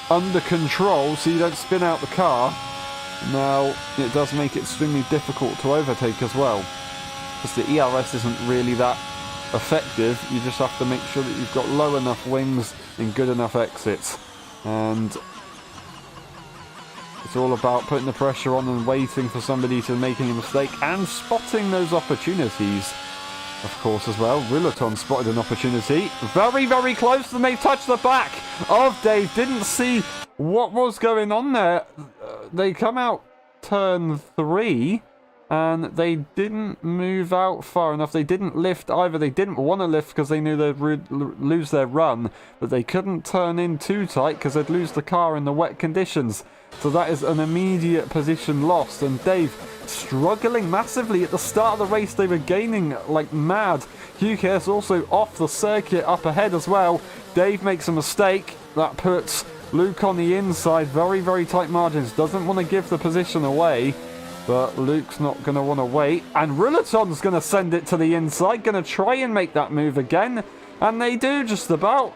under control so you don't spin out the car. Now, it does make it extremely difficult to overtake as well, because the ERS isn't really that effective. You just have to make sure that you've got low enough wings and good enough exits. And it's all about putting the pressure on and waiting for somebody to make any mistake and spotting those opportunities, of course, as well. Rillaton spotted an opportunity. Very, very close, and they touched the back of Dave. Didn't see what was going on there. They come out turn 3, and they didn't move out far enough. They didn't lift either. They didn't want to lift because they knew they'd lose their run, but they couldn't turn in too tight because they'd lose the car in the wet conditions. So that is an immediate position lost, and Dave struggling massively. At the start of the race, they were gaining like mad. QKS also off the circuit up ahead as well. Dave makes a mistake. That puts Luke on the inside. Very, very tight margins. Doesn't want to give the position away, but Luke's not going to want to wait. And Rillaton's going to send it to the inside. Going to try and make that move again. And they do just about.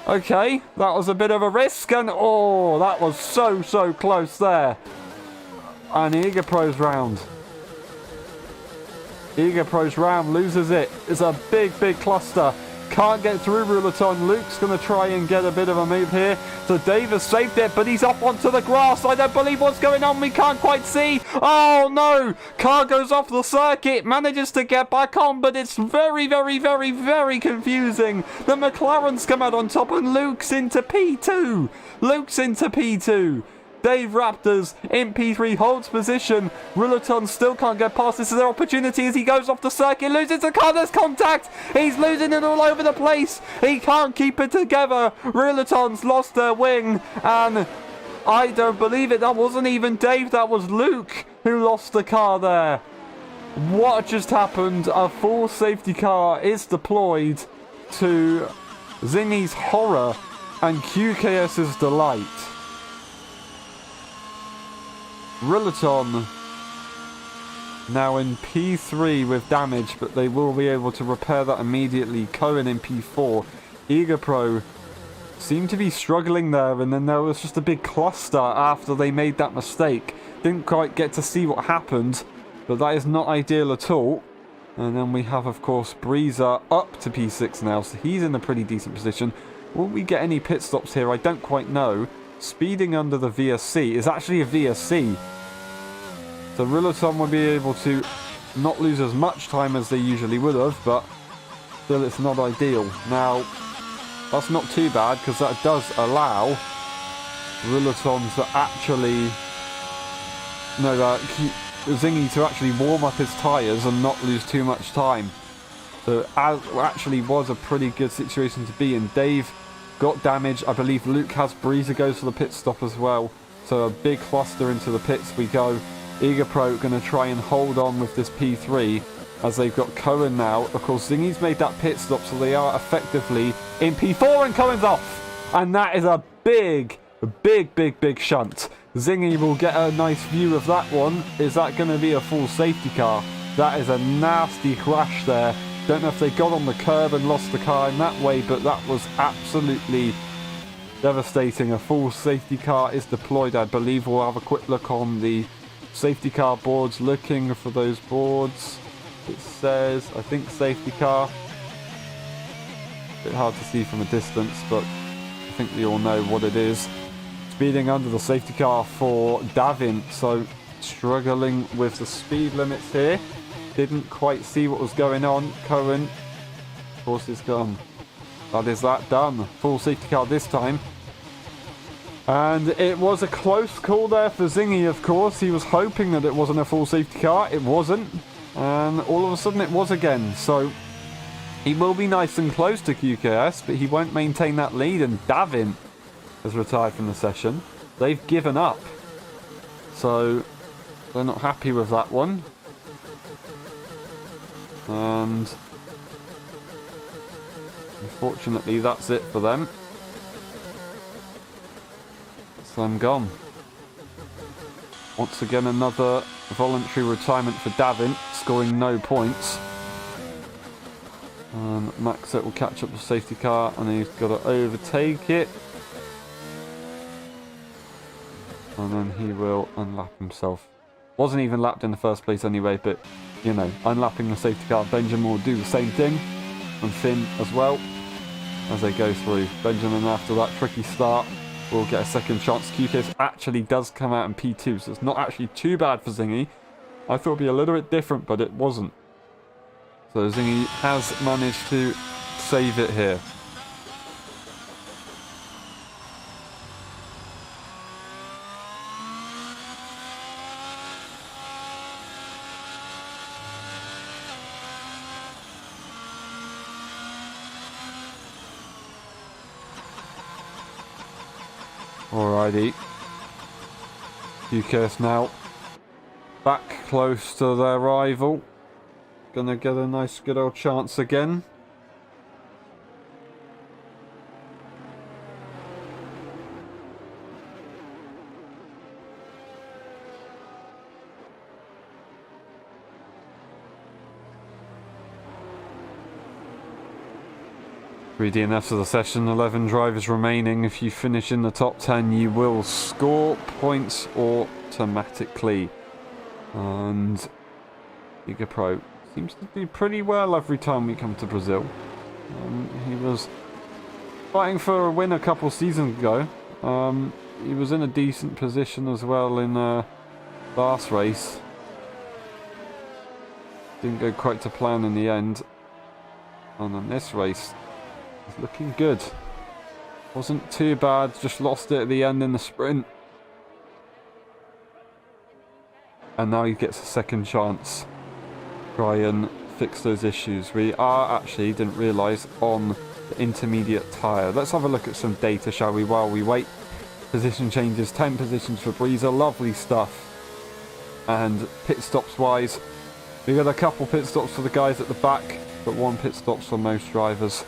Okay, that was a bit of a risk. And oh, that was so, so close there. And Eager Pro's round. Eager Pro's round, loses it. It's a big, big cluster. Can't get through Rillaton. Luke's going to try and get a bit of a move here. So Dave has saved it, but he's up onto the grass. I don't believe what's going on. We can't quite see. Oh, no. Car goes off the circuit. Manages to get back on, but it's very, very, very, very confusing. The McLaren's come out on top, and Luke's into P2. Luke's into P2. Dave Raptors in P3 holds position. Rillaton still can't get past. This is their opportunity as he goes off the circuit. Loses the car. There's contact. He's losing it all over the place. He can't keep it together. Rillaton's lost their wing. And I don't believe it. That wasn't even Dave. That was Luke who lost the car there. What just happened? A full safety car is deployed to Zingy's horror and QKS's delight. Rillaton now in P3 with damage, but they will be able to repair that immediately. Cohen in P4. Eager Pro seemed to be struggling there, and then there was just a big cluster after they made that mistake. Didn't quite get to see what happened, but that is not ideal at all. And then we have, of course, Breezer up to P6 now, so he's in a pretty decent position. Will we get any pit stops here? I don't quite know. Speeding under the VSC is actually a VSC. So Rillaton will be able to not lose as much time as they usually would have, but still it's not ideal. Now, that's not too bad because that does allow Rillaton to actually... Zingy to actually warm up his tyres and not lose too much time. So actually was a pretty good situation to be in. Dave got damage. I believe Luke has Breezer goes for the pit stop as well. So a big cluster into the pits we go. Eager Pro going to try and hold on with this P3 as they've got Cohen now. Of course, Zingy's made that pit stop, so they are effectively in P4 and Cohen's off. And that is a big, big, big, big shunt. Zingy will get a nice view of that one. Is that going to be a full safety car? That is a nasty crash there. Don't know if they got on the curb and lost the car in that way, but that was absolutely devastating. A full safety car is deployed. I believe we'll have a quick look on the safety car boards, looking for those boards. It says, I think, safety car. A bit hard to see from a distance, but I think we all know what it is. Speeding under the safety car for Davin, so struggling with the speed limits here. Didn't quite see what was going on. Cohen, of course, is gone. That is that done. Full safety car this time. And it was a close call there for Zingy, of course. He was hoping that it wasn't a full safety car. It wasn't. And all of a sudden it was again. So he will be nice and close to QKS, but he won't maintain that lead. And Davin has retired from the session. They've given up. So they're not happy with that one. And unfortunately that's it for them. So I'm gone. Once again another voluntary retirement for Davin, scoring no points. And Maxet will catch up the safety car and he's got to overtake it. And then he will unlap himself. Wasn't even lapped in the first place anyway, but you know, unlapping the safety car, Benjamin will do the same thing. and Finn as well as they go through. Benjamin, after that tricky start, will get a second chance. QKS actually does come out in P2, so it's not actually too bad for Zingy. I thought it would be a little bit different, but it wasn't. So Zingy has managed to save it here. Alrighty. QKS now back close to their rival. Gonna get a nice good old chance again. Three DNFs of the session, 11 drivers remaining. If you finish in the top 10, you will score points automatically. And Giga Pro seems to do pretty well every time we come to Brazil. He was fighting for a win a couple seasons ago. He was in a decent position as well in last race. Didn't go quite to plan in the end. And then this race, it's looking good. Wasn't too bad, just lost it at the end in the sprint. And now he gets a second chance to try and fix those issues. We are actually, didn't realise, on the intermediate tyre. Let's have a look at some data, shall we, while we wait. Position changes, 10 positions for Breezer, lovely stuff. And pit stops wise, we got a couple pit stops for the guys at the back, but one pit stops for most drivers.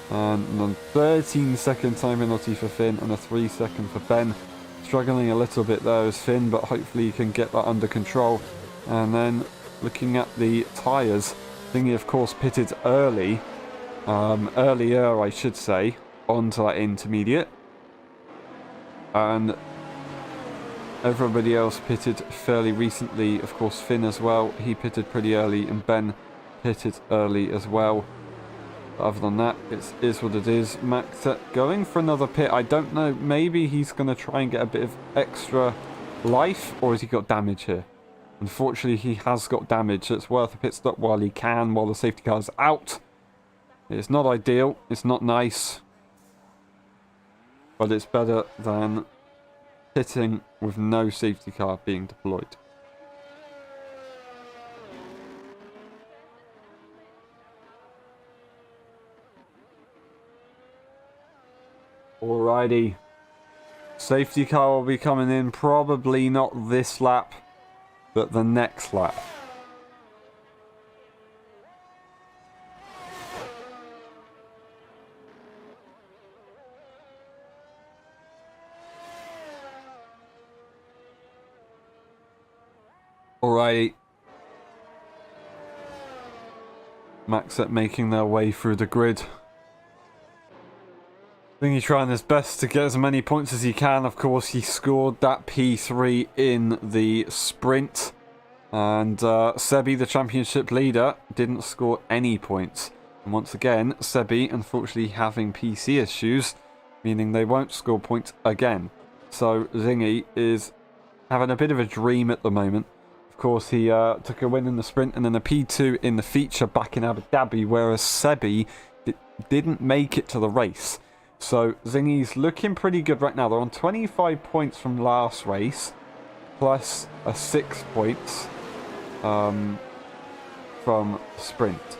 And a 13-second time penalty for Finn and a 3-second for Ben. Struggling a little bit there is Finn, but hopefully he can get that under control. And then looking at the tyres, Thingy of course pitted early, earlier I should say, onto that intermediate. And everybody else pitted fairly recently, of course Finn as well, he pitted pretty early, and Ben pitted early as well. Other than that, it is what it is. Max going for another pit. I don't know, maybe he's going to try and get a bit of extra life, or has he got damage here? Unfortunately, he has got damage, so it's worth a pit stop while he can, while the safety car is out. It's not ideal, it's not nice, but it's better than pitting with no safety car being deployed. Alrighty. Safety car will be coming in, probably not this lap, but the next lap. Alrighty. Maxet making their way through the grid. Thingy trying his best to get as many points as he can. Of course, he scored that P3 in the sprint. And Sebi, the championship leader, didn't score any points. And once again, Sebi, unfortunately, having PC issues, meaning they won't score points again. So Zingy is having a bit of a dream at the moment. Of course, he took a win in the sprint and then a P2 in the feature back in Abu Dhabi, whereas Sebi didn't make it to the race. So Zingy's looking pretty good right now. They're on 25 points from last race, plus a 6 points from sprint.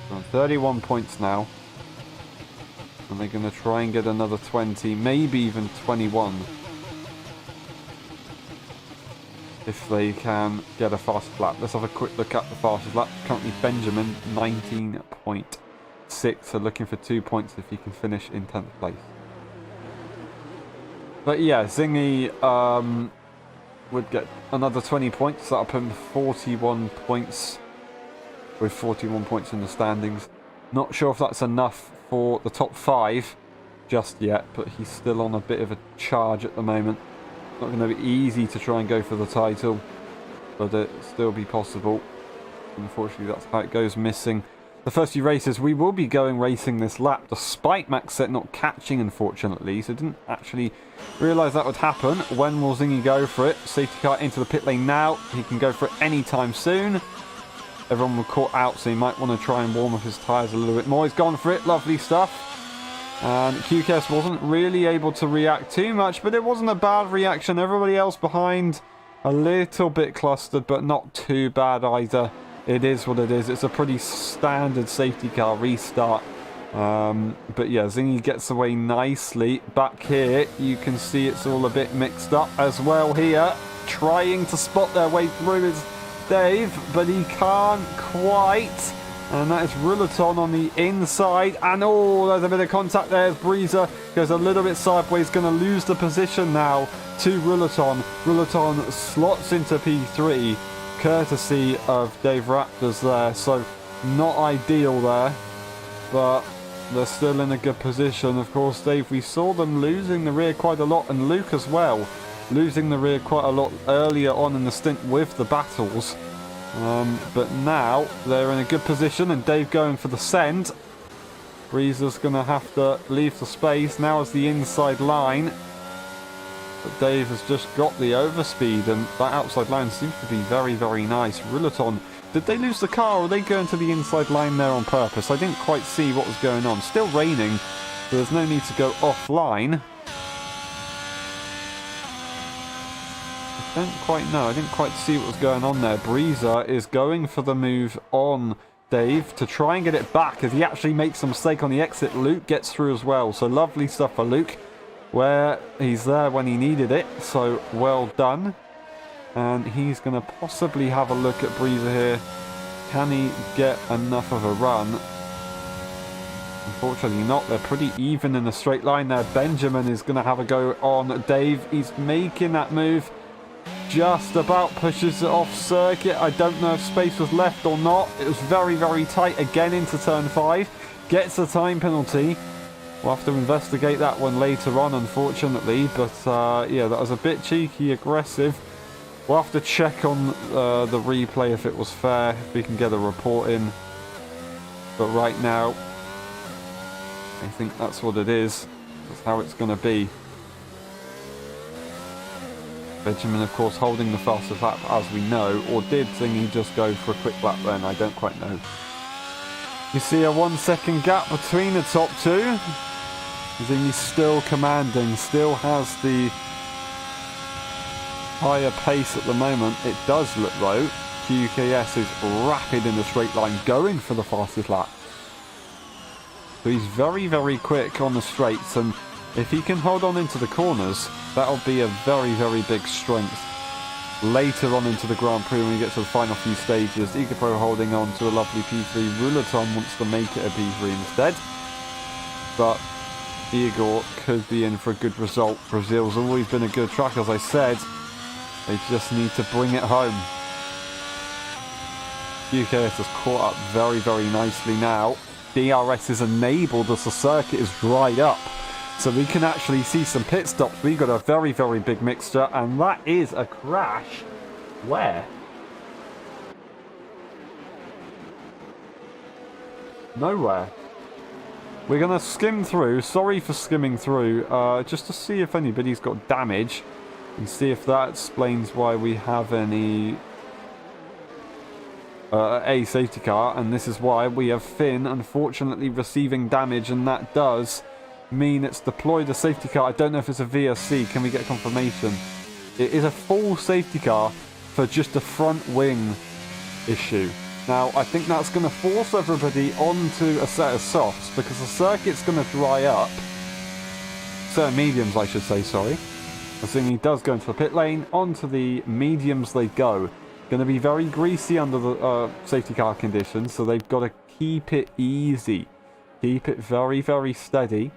They're on 31 points now, and they're going to try and get another 20, maybe even 21, if they can get a fastest lap. Let's have a quick look at the fastest lap. Currently Benjamin 19.6, so looking for 2 points if he can finish in 10th place. But yeah, Zingy would get another 20 points. That'll put him 41 points, with 41 points in the standings. Not sure if that's enough for the top 5 just yet, but he's still on a bit of a charge at the moment. Not going to be easy to try and go for the title, but it'll still be possible. Unfortunately, that's how it goes, missing the first few races. We will be going racing this lap, despite Maxet not catching, unfortunately. So didn't actually realise that would happen. When will Zingy go for it? Safety car into the pit lane now. He can go for it anytime soon. Everyone will caught out, so he might want to try and warm up his tyres a little bit more. He's gone for it. Lovely stuff. And QKS wasn't really able to react too much, but it wasn't a bad reaction. Everybody else behind a little bit clustered, but not too bad either. It is what it is. It's a pretty standard safety car restart. But yeah, Zingy gets away nicely. Back here, you can see it's all a bit mixed up as well here. Trying to spot their way through is Dave, but he can't quite. And that is Ruleton on the inside. And oh, there's a bit of contact there as Breezer goes a little bit sideways. Going to lose the position now to Ruleton. Ruleton slots into P3, courtesy of Dave Raptors there. So not ideal there, but they're still in a good position. Of course, Dave, we saw them losing the rear quite a lot, and Luke as well, losing the rear quite a lot earlier on in the stint with the battles. But now they're in a good position, and Dave going for the send. Breezer's going to have to leave the space. Now is the inside line. But Dave has just got the overspeed, and that outside line seems to be very, very nice. Ruleton, did they lose the car, or are they going to the inside line there on purpose? I didn't quite see what was going on. Still raining, so there's no need to go offline. Don't quite know. I didn't quite see what was going on there. Breezer is going for the move on Dave to try and get it back as he actually makes a mistake on the exit. Luke gets through as well. So lovely stuff for Luke, where he's there when he needed it. So well done. And he's going to possibly have a look at Breezer here. Can he get enough of a run? Unfortunately not. They're pretty even in a straight line there. Benjamin is going to have a go on Dave. He's making that move. Just about pushes it off circuit. I don't know if space was left or not. It was very, very tight again into turn 5. Gets a time penalty. We'll have to investigate that one later on, unfortunately. But yeah, that was a bit cheeky, aggressive. We'll have to check on the replay if it was fair, if we can get a report in. But right now, I think that's what it is. That's how it's going to be. Benjamin, of course, holding the fastest lap, as we know. Or did Zingy just go for a quick lap then? I don't quite know. You see a 1 second gap between the top two. Zingy's still commanding, still has the higher pace at the moment. It does look though. QKS is rapid in the straight line, going for the fastest lap. So he's very, very quick on the straights, and if he can hold on into the corners, that'll be a very, very big strength later on into the Grand Prix when we get to the final few stages. Egapro holding on to a lovely P3. Ruleton wants to make it a P3 instead. But Igor could be in for a good result. Brazil's always been a good track, as I said. They just need to bring it home. UKS has caught up very, very nicely now. DRS is enabled as the circuit is dried up. So we can actually see some pit stops. We've got a very, very big mixture, and that is a crash. Where? Nowhere. We're going to skim through. Sorry for skimming through, just to see if anybody's got damage, and see if that explains why we have any a safety car. And this is why we have Finn, unfortunately, receiving damage, and that does mean it's deployed a safety car. I don't know if it's a VSC. Can we get confirmation? It is a full safety car for just a front wing issue. Now, I think that's going to force everybody onto a set of softs, because the circuit's going to dry up. Set of mediums, I should say, sorry. Assuming he does go into the pit lane, onto the mediums they go. Going to be very greasy under the safety car conditions, so they've got to keep it easy. Keep it very, very steady.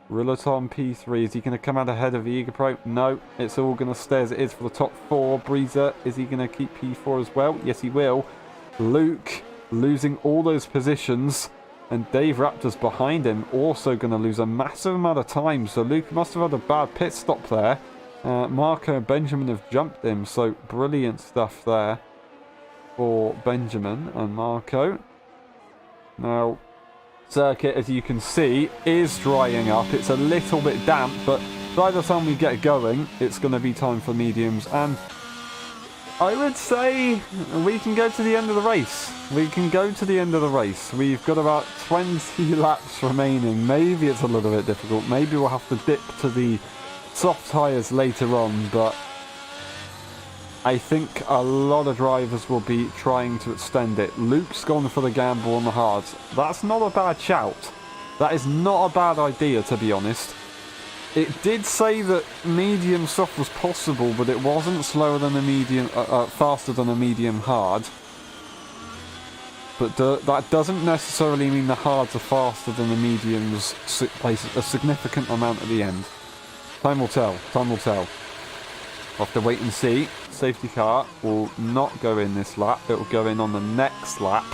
Ruleton P3, is he going to come out ahead of the Egapro? No, it's all going to stay as it is for the top 4. Breezer, is he going to keep P4 as well? Yes, he will. Luke losing all those positions, and Dave Raptors behind him also going to lose a massive amount of time. So Luke must have had a bad pit stop there. Marco and Benjamin have jumped him, so brilliant stuff there for Benjamin and Marco. Now, circuit, as you can see, is drying up. It's a little bit damp, but by the time we get going, it's going to be time for mediums. And I would say we can go to the end of the race. We can go to the end of the race. We've got about 20 laps remaining. Maybe it's a little bit difficult. Maybe we'll have to dip to the soft tyres later on, but I think a lot of drivers will be trying to extend it. Luke's gone for the gamble on the hards. That's not a bad shout. That is not a bad idea, to be honest. It did say that medium soft was possible, but it wasn't slower than a medium, faster than a medium hard. But that doesn't necessarily mean the hards are faster than the mediums by a significant amount at the end. Time will tell. Time will tell. We'll have to wait and see. Safety car will not go in this lap. It will go in on the next lap.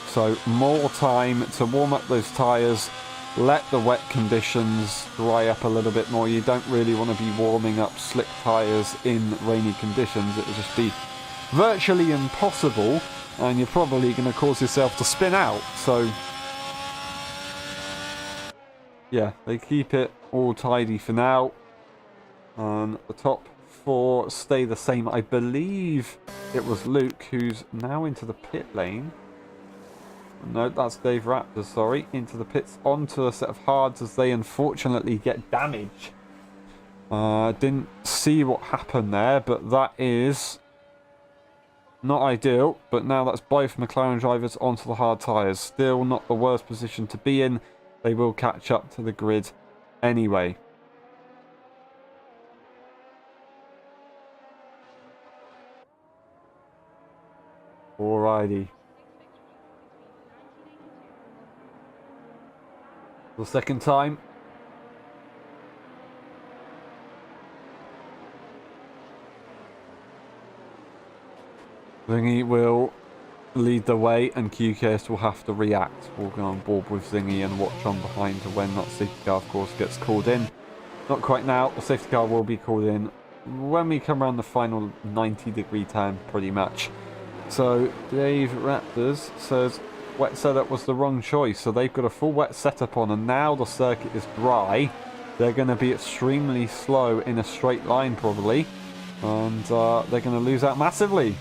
So more time to warm up those tyres. Let the wet conditions dry up a little bit more. You don't really want to be warming up slick tyres in rainy conditions. It will just be virtually impossible, and you're probably going to cause yourself to spin out. So yeah, they keep it all tidy for now. And the top four stay the same. I believe it was Luke who's now into the pit lane. No, that's Dave Raptors, sorry. Into the pits, onto a set of hards as they unfortunately get damaged. Didn't see what happened there, but that is not ideal. But now that's both McLaren drivers onto the hard tyres. Still not the worst position to be in. They will catch up to the grid anyway. Alrighty. The second time. Zingy will lead the way and QKS will have to react. We'll go on board with Zingy and watch on behind to when that safety car, of course, gets called in. Not quite now. The safety car will be called in when we come around the final 90-degree turn, pretty much. So Dave Raptors says wet setup was the wrong choice, so they've got a full wet setup on, and now the circuit is dry. They're going to be extremely slow in a straight line probably, and they're going to lose out massively.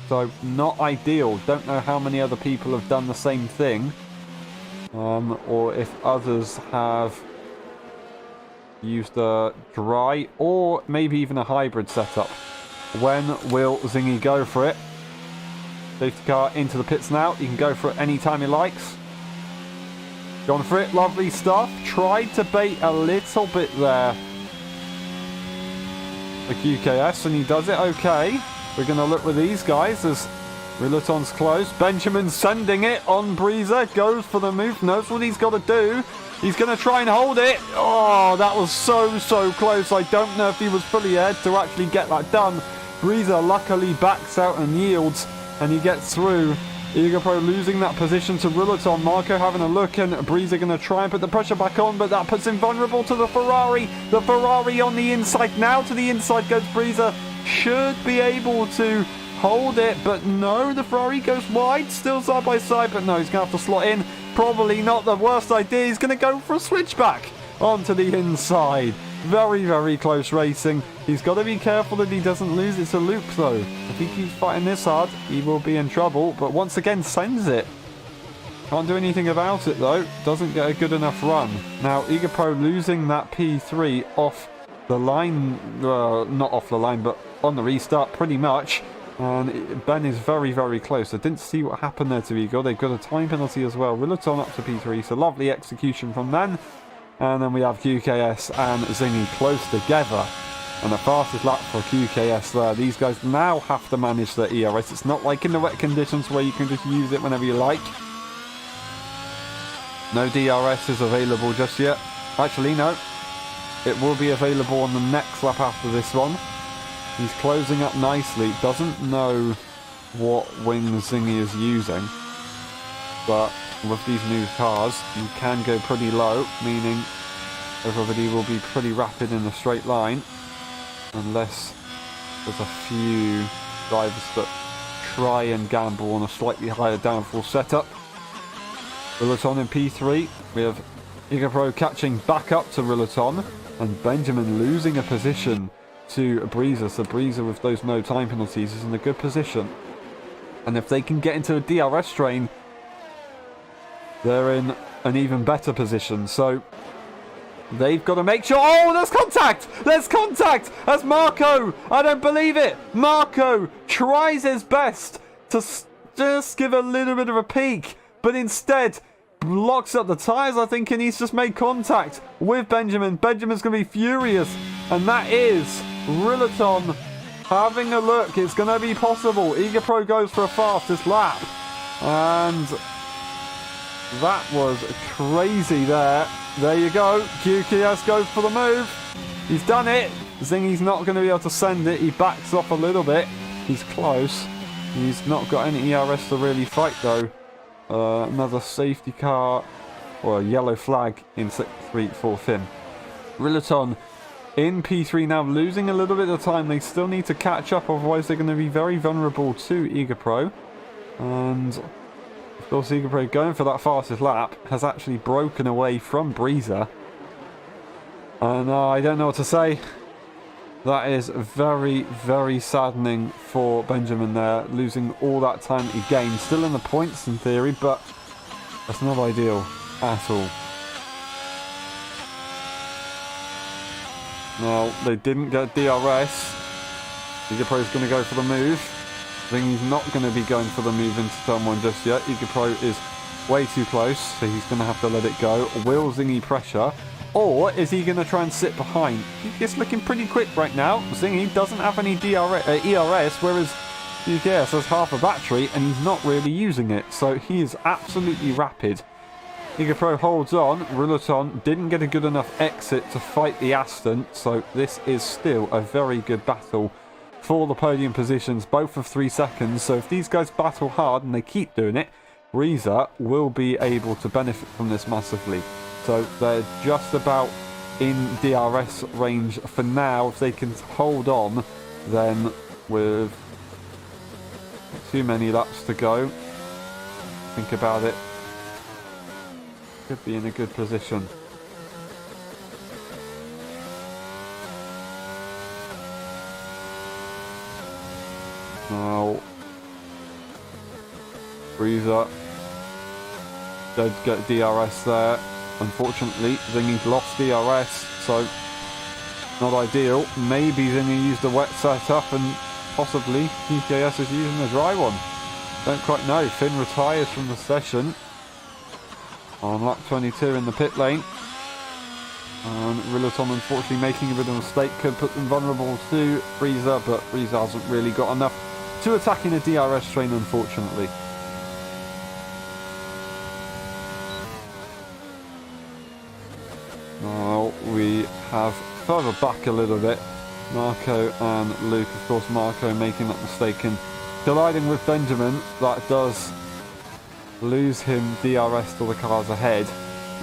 So not ideal. Don't know how many other people have done the same thing, or if others have used a dry or maybe even a hybrid setup. When will Zingy go for it? Safety car into the pits now. You can go for it anytime he likes. Gone for it. Lovely stuff. Tried to bait a little bit there, the QKS, and he does it okay. We're going to look with these guys as Rileton's close. Benjamin sending it on Breezer. Goes for the move. Knows what he's got to do. He's going to try and hold it. Oh, that was so close. I don't know if he was fully aired to actually get that done. Breezer luckily backs out and yields, and he gets through. EagerPro losing that position to Rileton. Marco having a look, and Breezer going to try and put the pressure back on, but that puts him vulnerable to the Ferrari. The Ferrari on the inside. Now to the inside goes Breezer. Should be able to hold it, but no, the Ferrari goes wide. Still side by side, but no, he's going to have to slot in. Probably not the worst idea. He's going to go for a switchback onto the inside. Very close racing. He's got to be careful that he doesn't lose it to Luke, though. If he keeps fighting this hard, he will be in trouble, but once again sends it. Can't do anything about it, though. Doesn't get a good enough run. Now, EagerPro losing that P3 off the line, not off the line, but on the restart, pretty much. And Ben is very close. I didn't see what happened there to Eagle. They've got a time penalty as well. Rileton up to P3, so lovely execution from them. And then we have QKS and Zingy close together. And the fastest lap for QKS there. These guys now have to manage their ERS. It's not like in the wet conditions where you can just use it whenever you like. No DRS is available just yet. Actually, no. It will be available on the next lap after this one. He's closing up nicely. Doesn't know what wings Zingy is using. But with these new cars, you can go pretty low, meaning everybody will be pretty rapid in a straight line. Unless there's a few drivers that try and gamble on a slightly higher downforce setup. Rillaton in P3. We have Igapro catching back up to Rillaton. And Benjamin losing a position to Breezer. So Breezer with those no time penalties is in a good position. And if they can get into a DRS train, they're in an even better position. So they've got to make sure... Oh, there's contact! There's contact! As Marco, I don't believe it! Marco tries his best to just give a little bit of a peek, but instead blocks up the tyres, I think, and he's just made contact with Benjamin. Benjamin's going to be furious, and that is Rillaton having a look. It's going to be possible. Igapro goes for a fastest lap, and that was crazy there. There you go. QKS goes for the move. He's done it. Zingy's not going to be able to send it. He backs off a little bit. He's close. He's not got any ERS to really fight, though. Another safety car, or a yellow flag in 6th, 4th in. Rillaton in P3 now, losing a little bit of time. They still need to catch up, otherwise they're going to be very vulnerable to Igapro. And of course, Igapro going for that fastest lap has actually broken away from Breezer. And I don't know what to say. That is very, very saddening for Benjamin there, losing all that time that he gained. Still in the points in theory, but that's not ideal at all. Now, they didn't get DRS. Igapro's going to go for the move. I think he's not going to be going for the move into turn 1 just yet. Igapro is way too close, so he's going to have to let it go. Will Zingy pressure? Or is he going to try and sit behind? He's looking pretty quick right now. Zingy doesn't have any ERS, whereas UKS has half a battery and he's not really using it. So he is absolutely rapid. Igapro holds on. Rillaton didn't get a good enough exit to fight the Aston. So this is still a very good battle for the podium positions, both of 3 seconds. So if these guys battle hard and they keep doing it, Breezer will be able to benefit from this massively. So they're just about in DRS range for now. If they can hold on, then with not too many laps to go, think about it, could be in a good position. Now, Breezer did get DRS there. Unfortunately, Zingy's lost DRS, so not ideal. Maybe Zingy used a wet setup and possibly PKS is using a dry one. Don't quite know. Finn retires from the session on lap 22 in the pit lane. And Rillaton unfortunately making a bit of a mistake, could put them vulnerable to Breezer, but Breezer hasn't really got enough to attack in a DRS train, unfortunately. Now we have further back a little bit. Marco and Luke, of course, Marco making that mistake and colliding with Benjamin. That does lose him DRS to the cars ahead.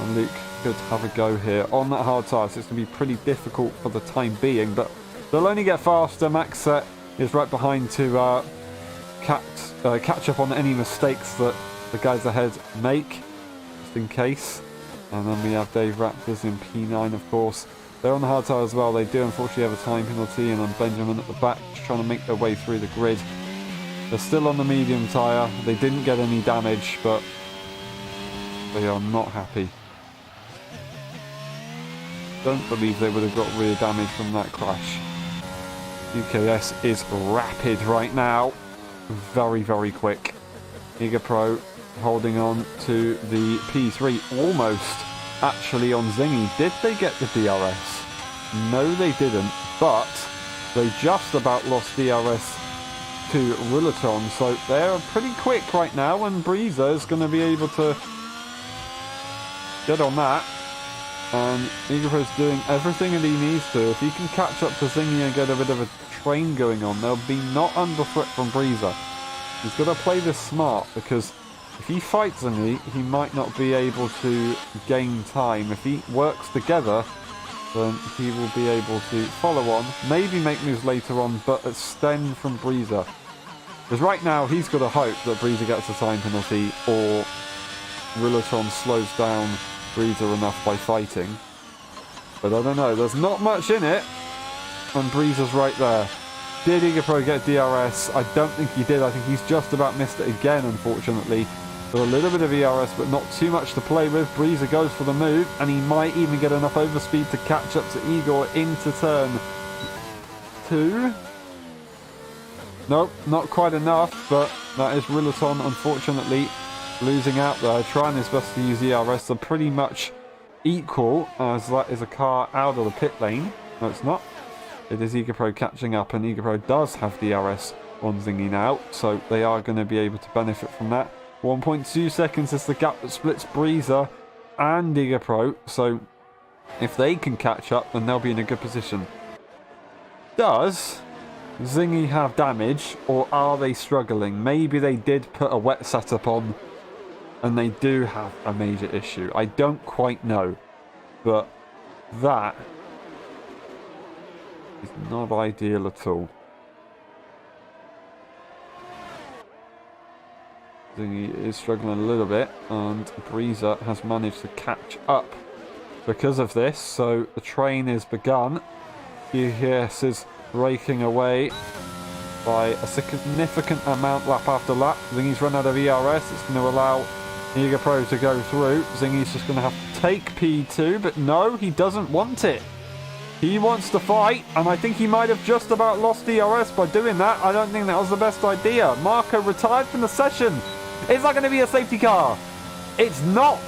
And Luke could have a go here on that hard tyre, so it's going to be pretty difficult for the time being. But they'll only get faster. Maxet is right behind to catch up on any mistakes that the guys ahead make, just in case. And then we have Dave Raptors in P9, of course. They're on the hard tyre as well. They do unfortunately have a time penalty, and then Benjamin at the back just trying to make their way through the grid. They're still on the medium tyre. They didn't get any damage, but they are not happy. Don't believe they would have got real damage from that crash. UKS is rapid right now. Very, very quick. Igapro holding on to the P3, almost actually on Zingy. Did they get the DRS? No, they didn't, but they just about lost DRS to Rillaton, so they're pretty quick right now, and Breezer is going to be able to get on that. And Igapro's doing everything that he needs to. If he can catch up to Zingy and get a bit of a train going on, they'll be not under threat from Breezer. He's got to play this smart, because if he fights Zingy, he might not be able to gain time. If he works together, then he will be able to follow on, maybe make moves later on, but extend from Breezer. Because right now, he's got to hope that Breezer gets a time penalty, or Rillaton slows down Breeza enough by fighting. But I don't know, there's not much in it. And Breezer's right there. Did Igapro get DRS? I don't think he did. I think he's just about missed it again, unfortunately. With a little bit of ERS, but not too much to play with. Breezer goes for the move, and he might even get enough overspeed to catch up to Igor into turn 2. Nope, not quite enough, but that is Rillaton, unfortunately, losing out there. Trying his best to use ERS. They're pretty much equal, as that is a car out of the pit lane. No, it's not. It is Igapro catching up, and Igapro does have DRS on Zingy now, so they are going to be able to benefit from that. 1.2 seconds is the gap that splits Breezer and Igapro, so if they can catch up, then they'll be in a good position. Does Zingy have damage, or are they struggling? Maybe they did put a wet setup on, and they do have a major issue. I don't quite know, but that is not ideal at all. Zingy is struggling a little bit, and Breezer has managed to catch up because of this, so the train is begun. UGS is raking away by a significant amount lap after lap. Zingy's run out of ERS. It's going to allow Igapro to go through. Zingy's just going to have to take P2, but no, he doesn't want it. He wants to fight, and I think he might have just about lost DRS by doing that. I don't think that was the best idea. Marco retired from the session. Is that going to be a safety car? It's not.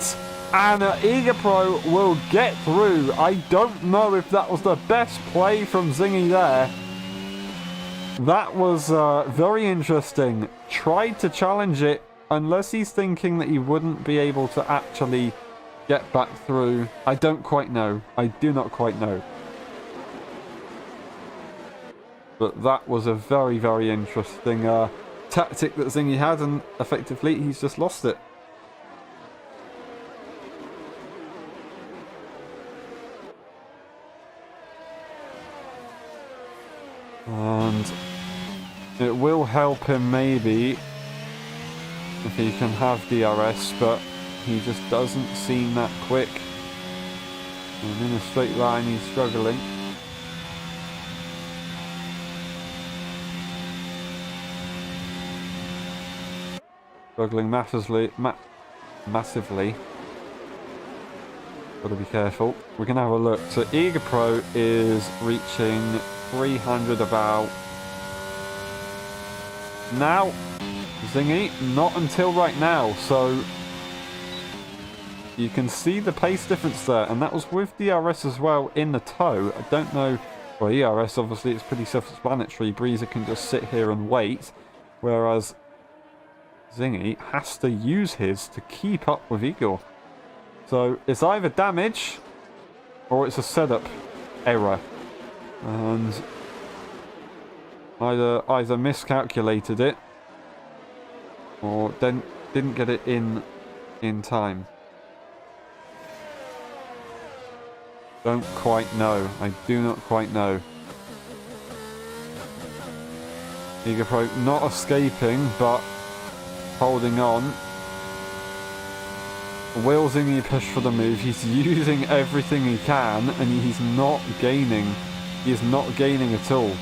And Igapro will get through. I don't know if that was the best play from Zingy there. That was very interesting. Tried to challenge it, unless he's thinking that he wouldn't be able to actually get back through. I don't quite know. I do not quite know. But that was a very, very interesting tactic that Zingy had, and effectively he's just lost it. And it will help him maybe if he can have DRS, but he just doesn't seem that quick. And in a straight line he's struggling. Struggling massively. Got to be careful. We're going to have a look. So Igapro is reaching 300 about now. Zingy, not until right now. So you can see the pace difference there, and that was with DRS as well in the toe. I don't know. Well, ERS obviously it's pretty self-explanatory. Breezer can just sit here and wait, whereas Zingy has to use his to keep up with Igor. So it's either damage or it's a setup error, and either miscalculated it or then didn't get it in time. Don't quite know. I do not quite know. Igapro not escaping, but holding on. Will Zingy push for the move? He's using everything he can, and he's not gaining. He is not gaining at all.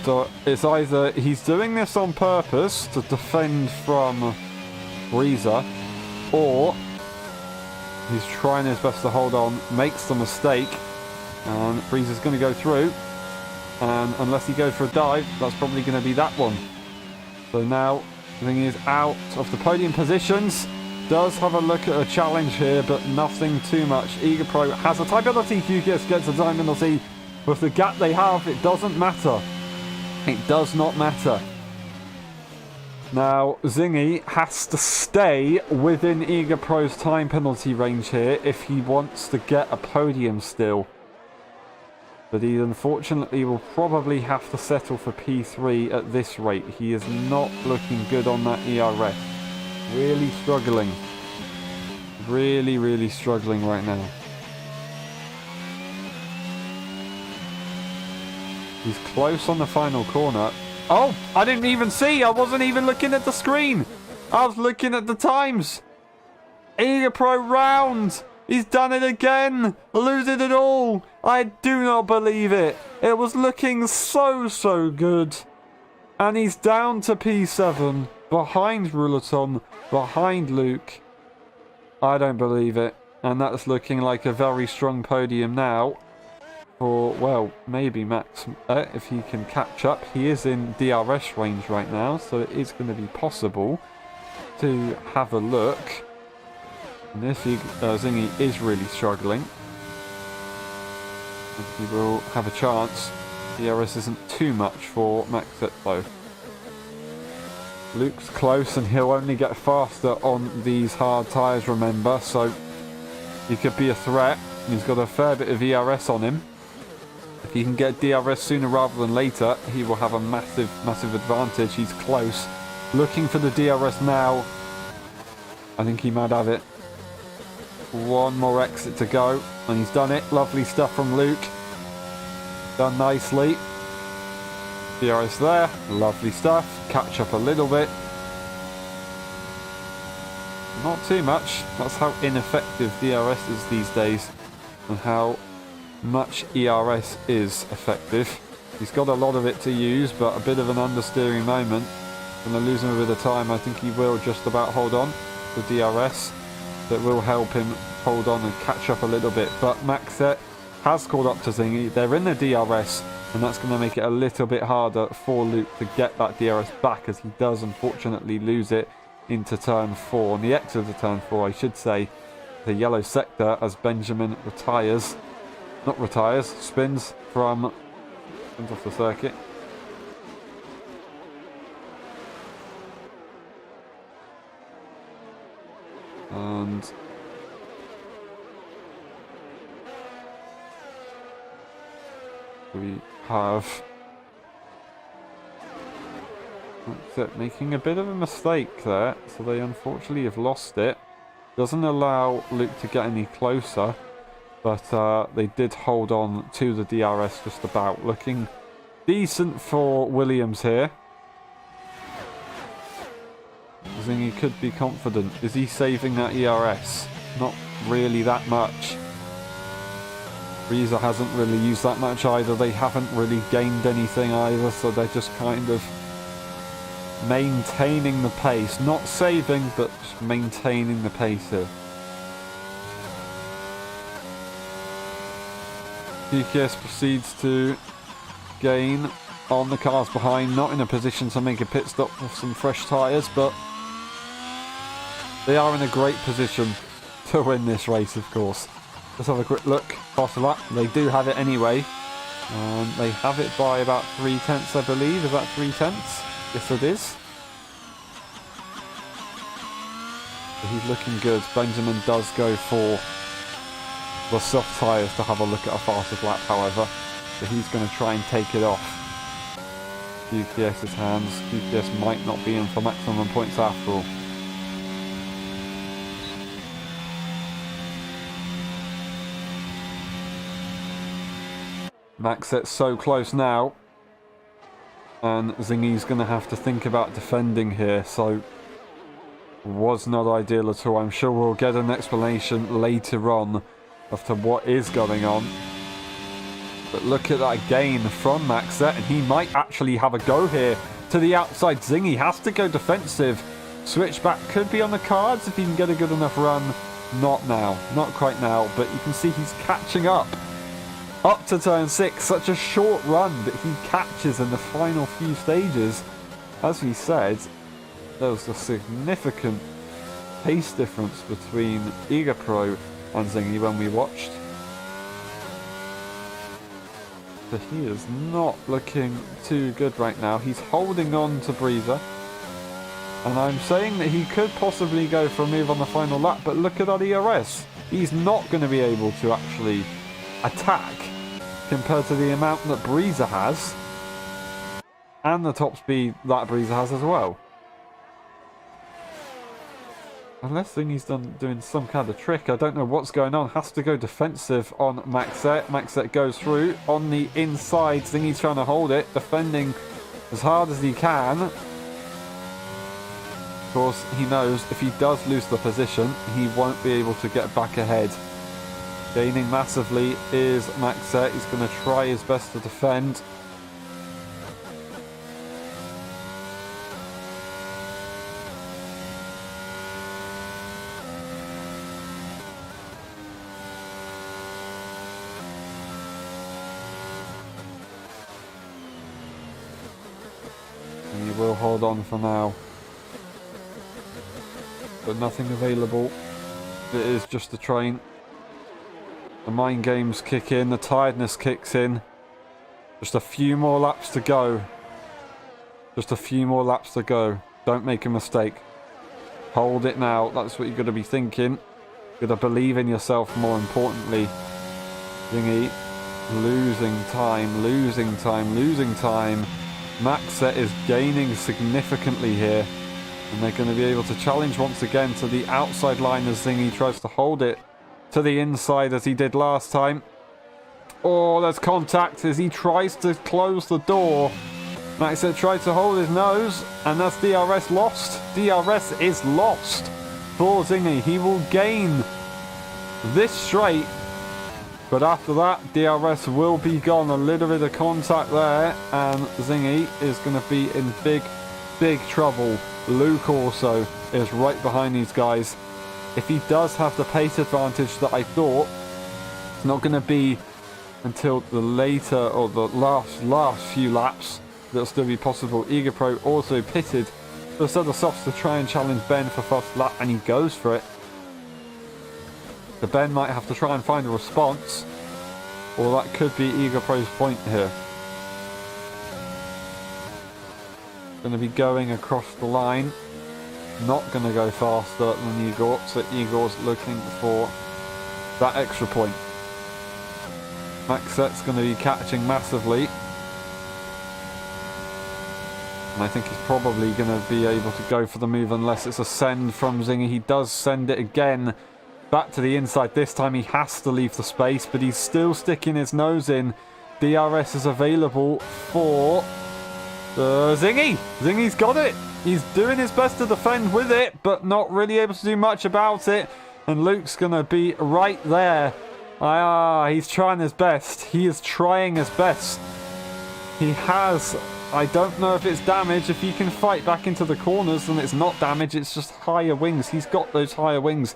So it's either he's doing this on purpose to defend from Breezer, or he's trying his best to hold on, makes the mistake, and Breezer's going to go through. And unless he goes for a dive, that's probably going to be that one. So now Zingy is out of the podium positions. Does have a look at a challenge here, but nothing too much. Igapro has a time penalty. QGS gets a time penalty. With the gap they have, it doesn't matter. It does not matter. Now, Zingy has to stay within Igapro's time penalty range here if he wants to get a podium still. But he unfortunately will probably have to settle for P3 at this rate. He is not looking good on that ERS. Really struggling. Really, really struggling right now. He's close on the final corner. Oh, I didn't even see. I wasn't even looking at the screen. I was looking at the times. Eager Pro round. He's done it again. Losing it all. I do not believe it. It was looking so good. And he's down to P7. Behind Ruleton. Behind Luke. I don't believe it. And that's looking like a very strong podium now. For, well, maybe Max, if he can catch up. He is in DRS range right now, so it is going to be possible to have a look. And if Zingy is really struggling, he will have a chance. DRS isn't too much for Max though. Luke's close and he'll only get faster on these hard tyres, remember, so he could be a threat. He's got a fair bit of ERS on him. If he can get DRS sooner rather than later, he will have a massive advantage. He's close. Looking for the DRS now. I think he might have it. One more exit to go, and he's done it. Lovely stuff from Luke. Done nicely. DRS there. Lovely stuff. Catch up a little bit. Not too much. That's how ineffective DRS is these days, and how much ERS is effective. He's got a lot of it to use, but a bit of an understeering moment. Going to lose him a bit of time. I think he will just about hold on to DRS. That will help him hold on and catch up a little bit. But Maxet has caught up to Zingy. They're in the DRS, and that's going to make it a little bit harder for Luke to get that DRS back, as he does unfortunately lose it into turn 4. On the exit of turn 4, I should say, the yellow sector, as Benjamin retires. Not retires, spins off the circuit. And we have making a bit of a mistake there, so they unfortunately have lost it. Doesn't allow Luke to get any closer, but they did hold on to the DRS just about. Looking decent for Williams here. Zingy could be confident. Is he saving that ERS? Not really that much. Breeza hasn't really used that much either. They haven't really gained anything either, so they're just kind of maintaining the pace. Not saving, but just maintaining the pace here. GKS proceeds to gain on the cars behind. Not in a position to make a pit stop with some fresh tyres, but they are in a great position to win this race, of course. Let's have a quick look after that. They do have it anyway. They have it by about 3/10, I believe. Is that 3/10? Yes, it is. So he's looking good. Benjamin does go for the soft tyres to have a look at a fastest lap, however. So he's going to try and take it off QPS's hands. QPS might not be in for maximum points after all. Maxet's so close now, and Zingy's going to have to think about defending here, so was not ideal at all. I'm sure we'll get an explanation later on as to what is going on. But look at that gain from Maxet, and he might actually have a go here to the outside. Zingy has to go defensive. Switchback could be on the cards if he can get a good enough run. Not now, not quite now, but you can see he's catching up. Up to turn 6, such a short run that he catches in the final few stages. As we said, there was a significant pace difference between Eager Pro and Zingy when we watched. But he is not looking too good right now. He's holding on to Breeza. And I'm saying that he could possibly go for a move on the final lap, but look at that ERS. He's not going to be able to actually attack compared to the amount that Breeza has, and the top speed that Breeza has as well. Unless Zingy's doing some kind of trick, I don't know what's going on. Has to go defensive on Maxet. Maxet goes through on the inside. Zingy's trying to hold it, defending as hard as he can. Of course, he knows if he does lose the position, he won't be able to get back ahead. Gaining massively is Maxet. He's going to try his best to defend. And he will hold on for now. But nothing available. It is just a train. The mind games kick in, the tiredness kicks in. Just a few more laps to go. Just a few more laps to go. Don't make a mistake. Hold it now. That's what you've got to be thinking. You've got to believe in yourself more importantly. Zingy losing time, losing time, losing time. Maxet is gaining significantly here. And they're going to be able to challenge once again to the outside line as Zingy tries to hold it to the inside as he did last time. Oh, there's contact as he tries to close the door. Maxet tried to hold his nose, and that's DRS lost. DRS is lost for Zingy. He will gain this straight, but after that, DRS will be gone. A little bit of contact there, and Zingy is going to be in big, big trouble. Luke also is right behind these guys. If he does have the pace advantage that I thought, it's not going to be until the later or the last few laps that'll still be possible. EagerPro also pitted for the other softs to try and challenge Ben for first lap, and he goes for it. So Ben might have to try and find a response, or that could be EagerPro's point here. Going to be going across the line. Not going to go faster than Igor, so Igor's looking for that extra point. Maxet's going to be catching massively. And I think he's probably going to be able to go for the move unless it's a send from Zingy. He does send it again back to the inside. This time he has to leave the space, but he's still sticking his nose in. DRS is available for Zingy. Zingy's got it. He's doing his best to defend with it, but not really able to do much about it. And Luke's going to be right there. He's trying his best. He is trying his best. He has... I don't know if it's damage. If he can fight back into the corners, then it's not damage. It's just higher wings. He's got those higher wings.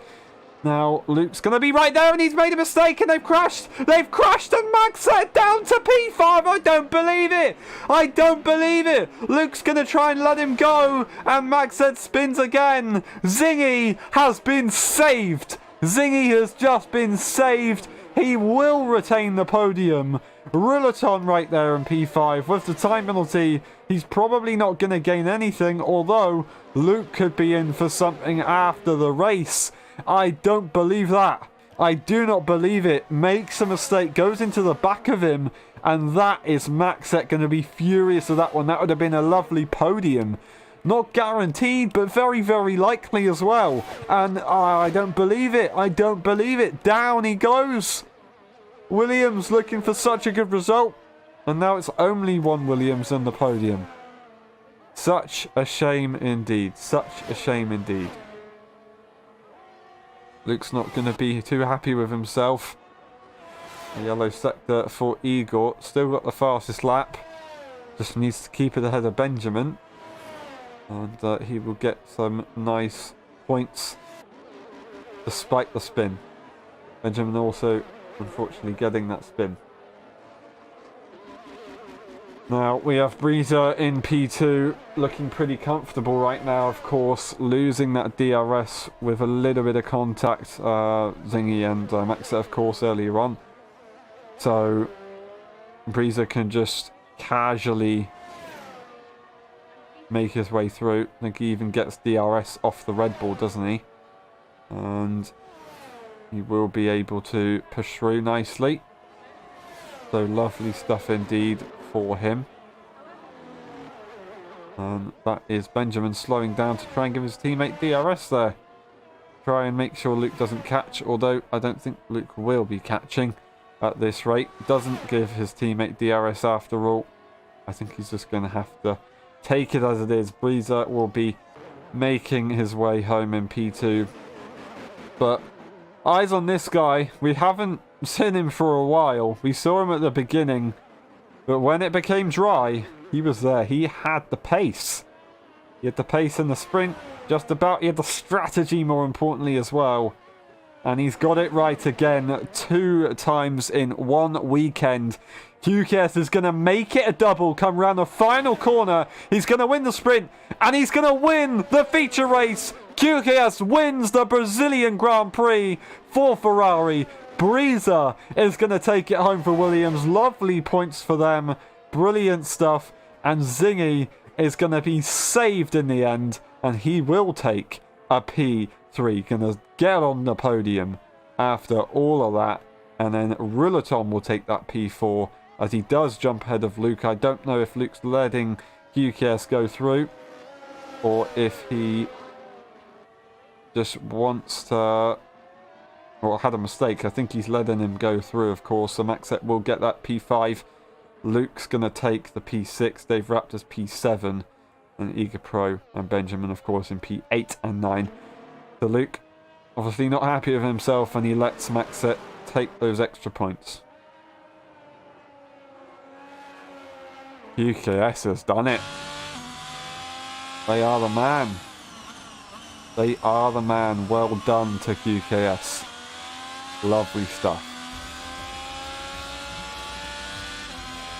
Now, Luke's going to be right there, and he's made a mistake, and they've crashed. They've crashed, and Maxet down to P5. I don't believe it. I don't believe it. Luke's going to try and let him go, and Maxet spins again. Zingy has been saved. Zingy has just been saved. He will retain the podium. Ruleton right there in P5 with the time penalty. He's probably not going to gain anything, although Luke could be in for something after the race. I don't believe that. I do not believe it. Makes a mistake, goes into the back of him, and that is Maxet going to be furious with that one. That would have been a lovely podium. Not guaranteed, but very, very likely as well. And I don't believe it. I don't believe it. Down he goes. Williams looking for such a good result. And now it's only one Williams on the podium. Such a shame indeed. Such a shame indeed. Luke's not going to be too happy with himself. The yellow sector for Igor. Still got the fastest lap. Just needs to keep it ahead of Benjamin. And he will get some nice points despite the spin. Benjamin also, unfortunately, getting that spin. Now, we have Breezer in P2, looking pretty comfortable right now, of course, losing that DRS with a little bit of contact, Zingy and Maxet, of course, earlier on. So, Breezer can just casually make his way through. I think he even gets DRS off the Red Bull, doesn't he? And he will be able to push through nicely. So, lovely stuff indeed for him. And that is Benjamin slowing down to try and give his teammate DRS there. Try and make sure Luke doesn't catch, although I don't think Luke will be catching at this rate. Doesn't give his teammate DRS after all. I think he's just going to have to take it as it is. Breezer will be making his way home in P2. But eyes on this guy. We haven't seen him for a while. We saw him at the beginning, but when it became dry, he was there. He had the pace. He had the pace in the sprint, just about. He had the strategy, more importantly, as well. And he's got it right again, 2 times in 1 weekend. QKS is going to make it a double, come round the final corner. He's going to win the sprint, and he's going to win the feature race. QKS wins the Brazilian Grand Prix for Ferrari. Breeza is going to take it home for Williams. Lovely points for them. Brilliant stuff. And Zingy is going to be saved in the end, and he will take a P3. Going to get on the podium after all of that. And then Ruleton will take that P4 as he does jump ahead of Luke. I don't know if Luke's letting QKS go through or if he just wants to, or had a mistake. I think he's letting him go through, of course. So Maxet will get that P5. Luke's going to take the P6. Dave Raptor's P7. And Eager Pro and Benjamin, of course, in P8 and 9. So Luke, obviously not happy with himself, and he lets Maxet take those extra points. QKS has done it. They are the man. They are the man. Well done to QKS. Lovely stuff.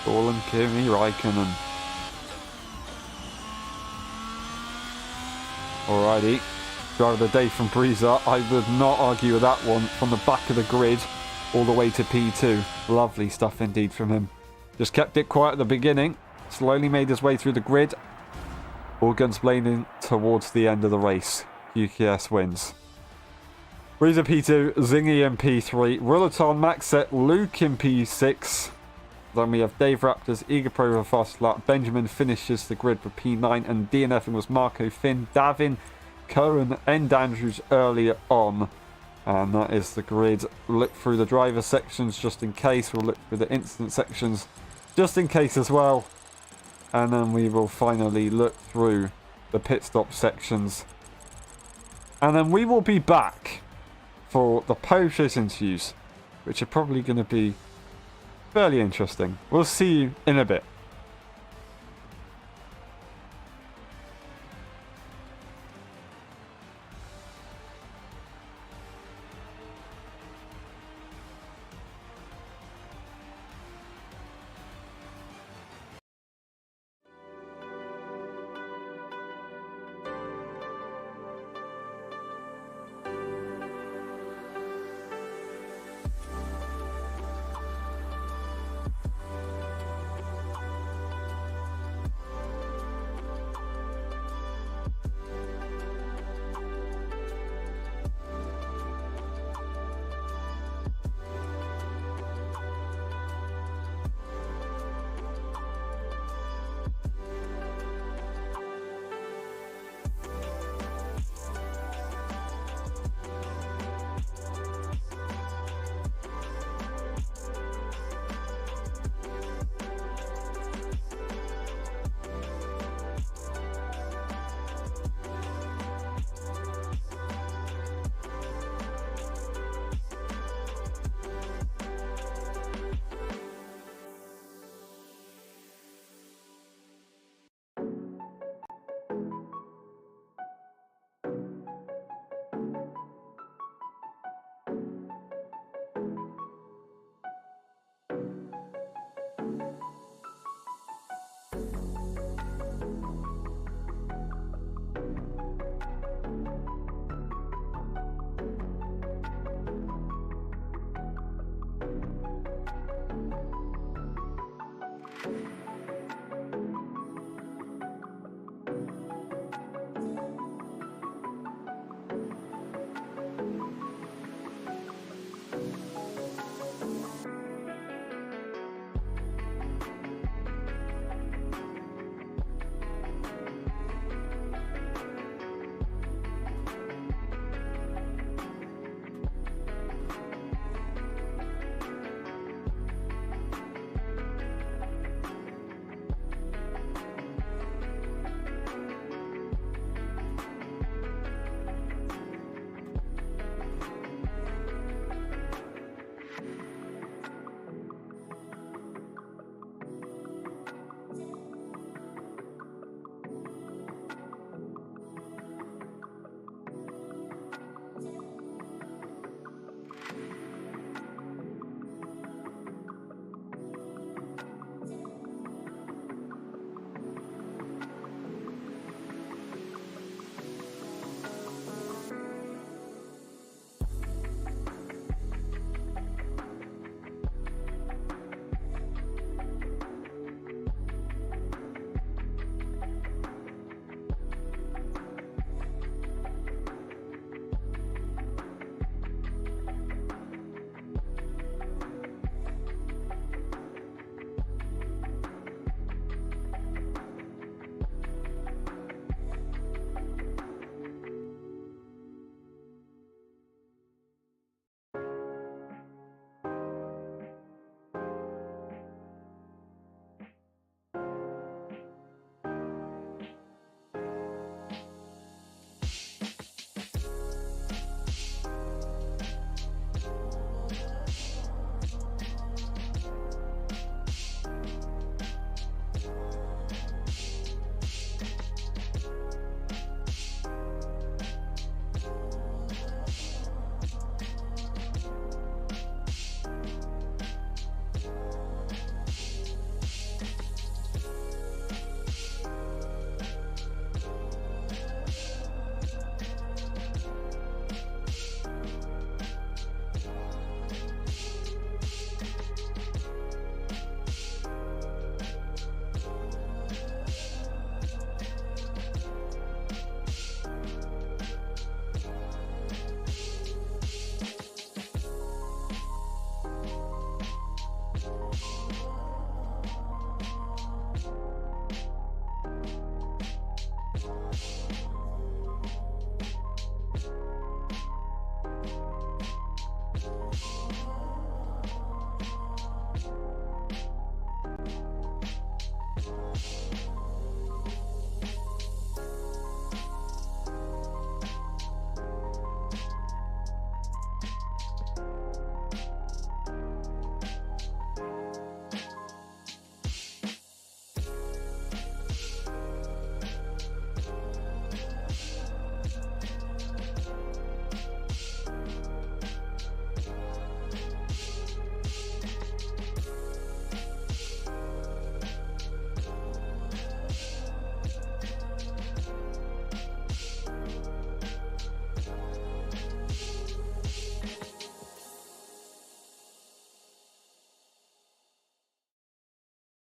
Orlan, Kimi, Raikkonen. Alrighty. Driver of the day from Breeza. I would not argue with that one. From the back of the grid all the way to P2. Lovely stuff indeed from him. Just kept it quiet at the beginning. Slowly made his way through the grid. All guns blazing towards the end of the race. QKS wins. Breeza P2, Zingy in P3, Ruleton, Maxet, Luke in P6. Then we have Dave Raptors, Eager Pro with a fast lap. Benjamin finishes the grid for P9, and DNFing was Marco, Finn, Davin, Cohen, and Andrews earlier on. And that is the grid. We'll look through the driver sections just in case. We'll look through the incident sections just in case as well. And then we will finally look through the pit stop sections. And then we will be back for the post-race interviews, which are probably going to be fairly interesting. We'll see you in a bit.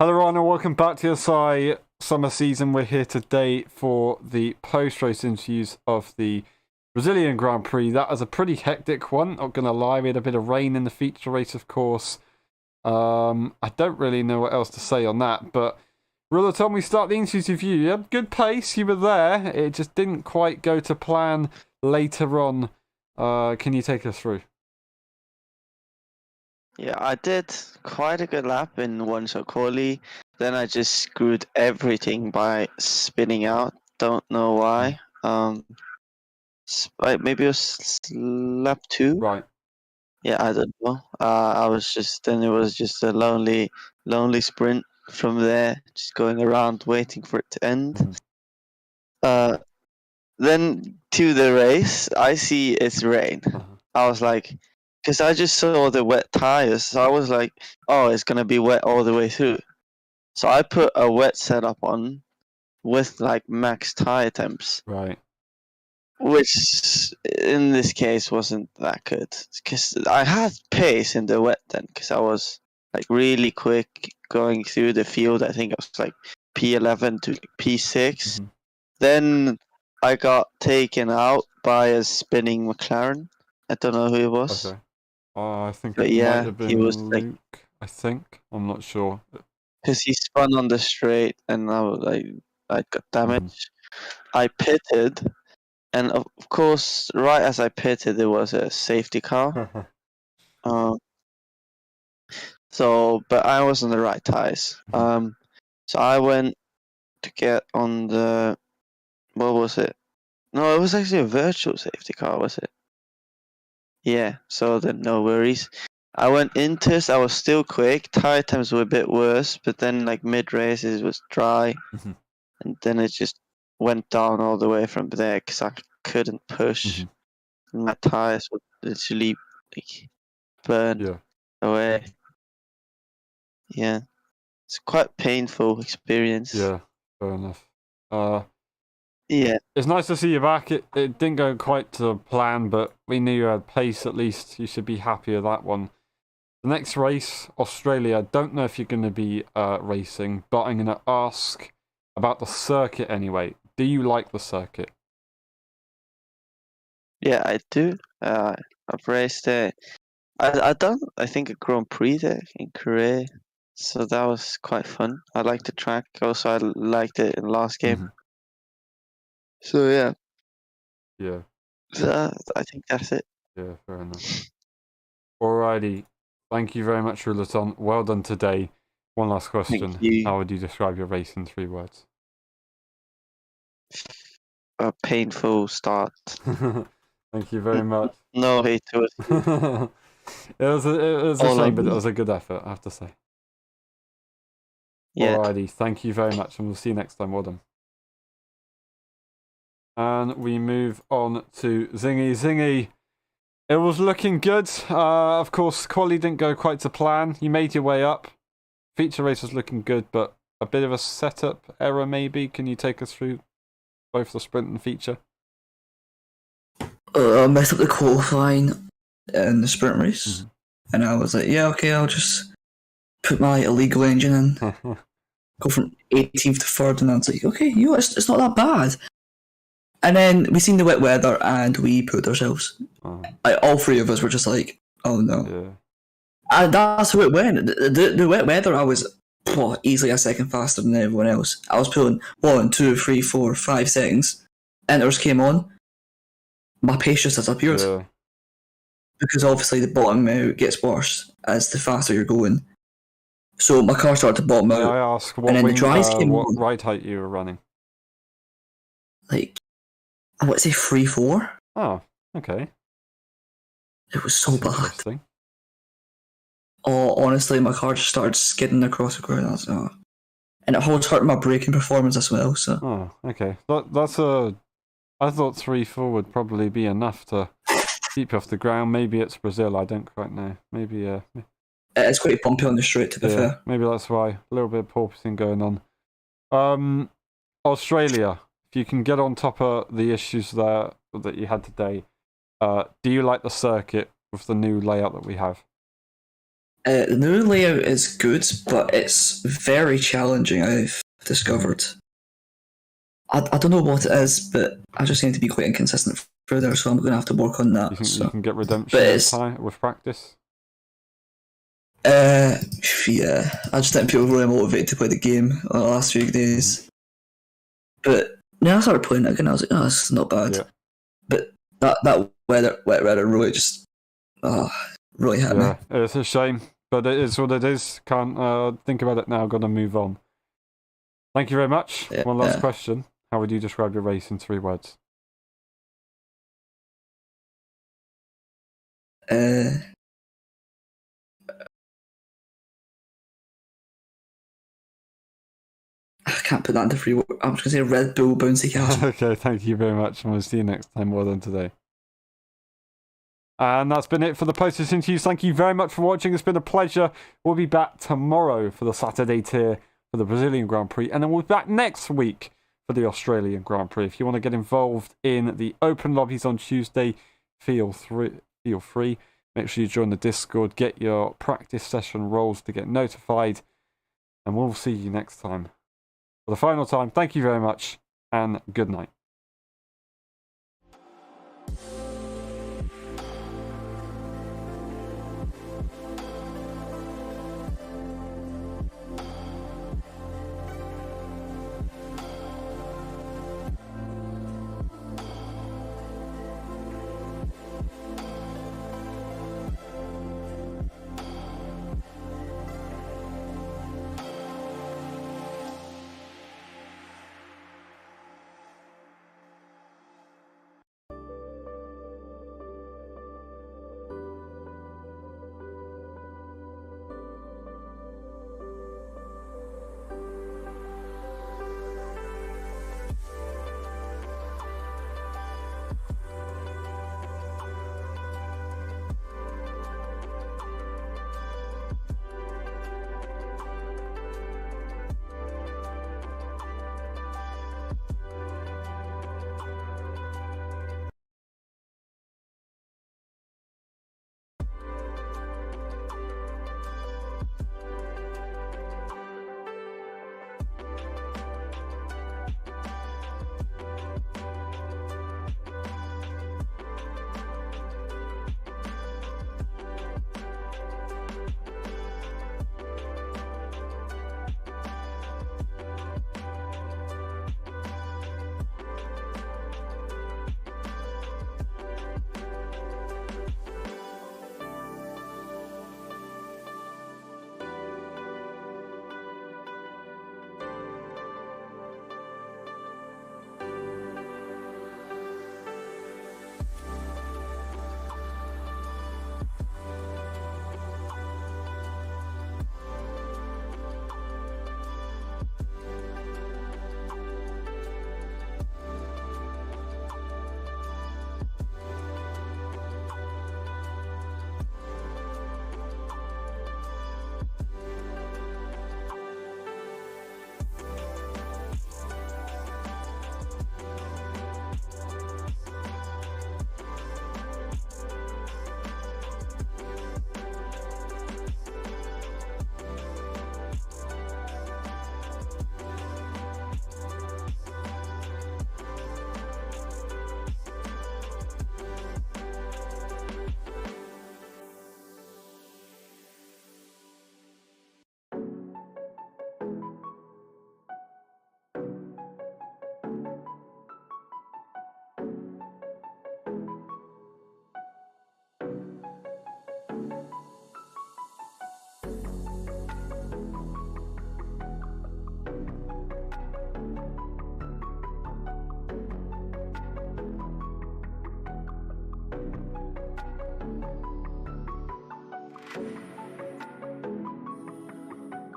Hello, Rana. Welcome back to LSI Summer Season. We're here today for the post-race interviews of the Brazilian Grand Prix. That was a pretty hectic one, not going to lie. We had a bit of rain in the feature race, of course. I don't really know what else to say on that, but Rula told me to start the interviews with you. You had good pace, you were there. It just didn't quite go to plan later on. Can you take us through? Yeah, I did quite a good lap in one shot quali. Then I just screwed everything by spinning out. Don't know why. Maybe it was lap 2. Right. Yeah, I don't know. I was just then it was just a lonely sprint from there, just going around waiting for it to end. Then to the race, I see it's rain. I was like, because I just saw the wet tires, so I was like, oh, it's gonna be wet all the way through. So I put a wet setup on with like max tire temps. Right. Which in this case wasn't that good, because I had pace in the wet then, because I was like really quick going through the field. I think I was like P11 to P6. Then I got taken out by a spinning McLaren. I don't know who it was. Okay. I think But it yeah, might have been he was Luke, I think. I'm not sure. Because he spun on the straight and I got damaged. I pitted, and of course, right as I pitted, there was a safety car. But I was on the right tires. So I went to get on the, what was it? No, it was actually a virtual safety car, was it? Yeah, so then no worries. I went into it, I was still quick. Tire times were a bit worse, but then like mid-race it was dry. And then it just went down all the way from there because I couldn't push. My tires would literally like burn away. Yeah. It's quite painful experience. Yeah, fair enough. Yeah. It's nice to see you back. It didn't go quite to plan, but we knew you had pace at least. You should be happy with that one. The next race, Australia. I don't know if you're going to be racing, but I'm going to ask about the circuit anyway. Do you like the circuit? Yeah, I do. I've raced it. I think a Grand Prix there in Korea. So that was quite fun. I liked the track. Also, I liked it in the last game. So yeah. Yeah. So, I think that's it. Yeah, fair enough. Alrighty. Thank you very much, Rulaton. Well done today. One last question. How would you describe your race in 3 words? A painful start. Thank you very much. No hate to it. It was a shame, but it was a good effort, I have to say. Yeah. Alrighty, thank you very much, and we'll see you next time. Well done. And we move on to Zingy. Zingy, it was looking good. Of course, quali didn't go quite to plan. You made your way up. Feature race was looking good, but a bit of a setup error maybe. Can you take us through both the sprint and feature? I messed up the qualifying in the sprint race, and I was like, yeah, okay, I'll just put my illegal engine in, go from 18th to 3rd, and I was like, okay, you know, it's not that bad. And then we seen the wet weather, and we put ourselves. All 3 of us were just like, oh no. Yeah. And that's how it went. The wet weather, I was easily a second faster than everyone else. I was pulling 1, 2, 3, 4, 5 seconds. Enters came on. My pace just disappeared. Yeah. Because obviously the bottom out gets worse as the faster you're going. So my car started to bottom out. May I ask what, what ride height you were running? Like, I would say 3-4. Oh, okay. It was so bad. Oh, honestly, my car just started skidding across the ground. And it was hurting my braking performance as well. So. Oh, okay. That's a. I thought 3-4 would probably be enough to keep you off the ground. Maybe it's Brazil. I don't quite know. Maybe it's quite bumpy on the straight, to be fair. Maybe that's why. A little bit of porpoising going on. Australia. If you can get on top of the issues there that you had today, do you like the circuit with the new layout that we have? The new layout is good, but it's very challenging, I've discovered. I don't know what it is, but I just seem to be quite inconsistent through there, so I'm going to have to work on that. You think so. you can get redemption But with it's- time, with practice? Yeah, I just didn't feel really motivated to play the game the last few days. But yeah, I started playing it again. I was like, oh, this is not bad. Yeah. But that wet weather really just really hit me. Yeah, it's a shame, but it is what it is. Can't think about it now. Got to move on. Thank you very much. Yeah, One last yeah. question: how would you describe your race in 3 words? I can't put that into 3 words. I'm just going to say Red Bull Bouncy Castle. Okay, thank you very much, and we'll see you next time. Well done today. And that's been it for the Posters Interviews. Thank you very much for watching. It's been a pleasure. We'll be back tomorrow for the Saturday tier for the Brazilian Grand Prix, and then we'll be back next week for the Australian Grand Prix. If you want to get involved in the open lobbies on Tuesday, feel free. Make sure you join the Discord, get your practice session roles to get notified, and we'll see you next time. For the final time, thank you very much, and good night.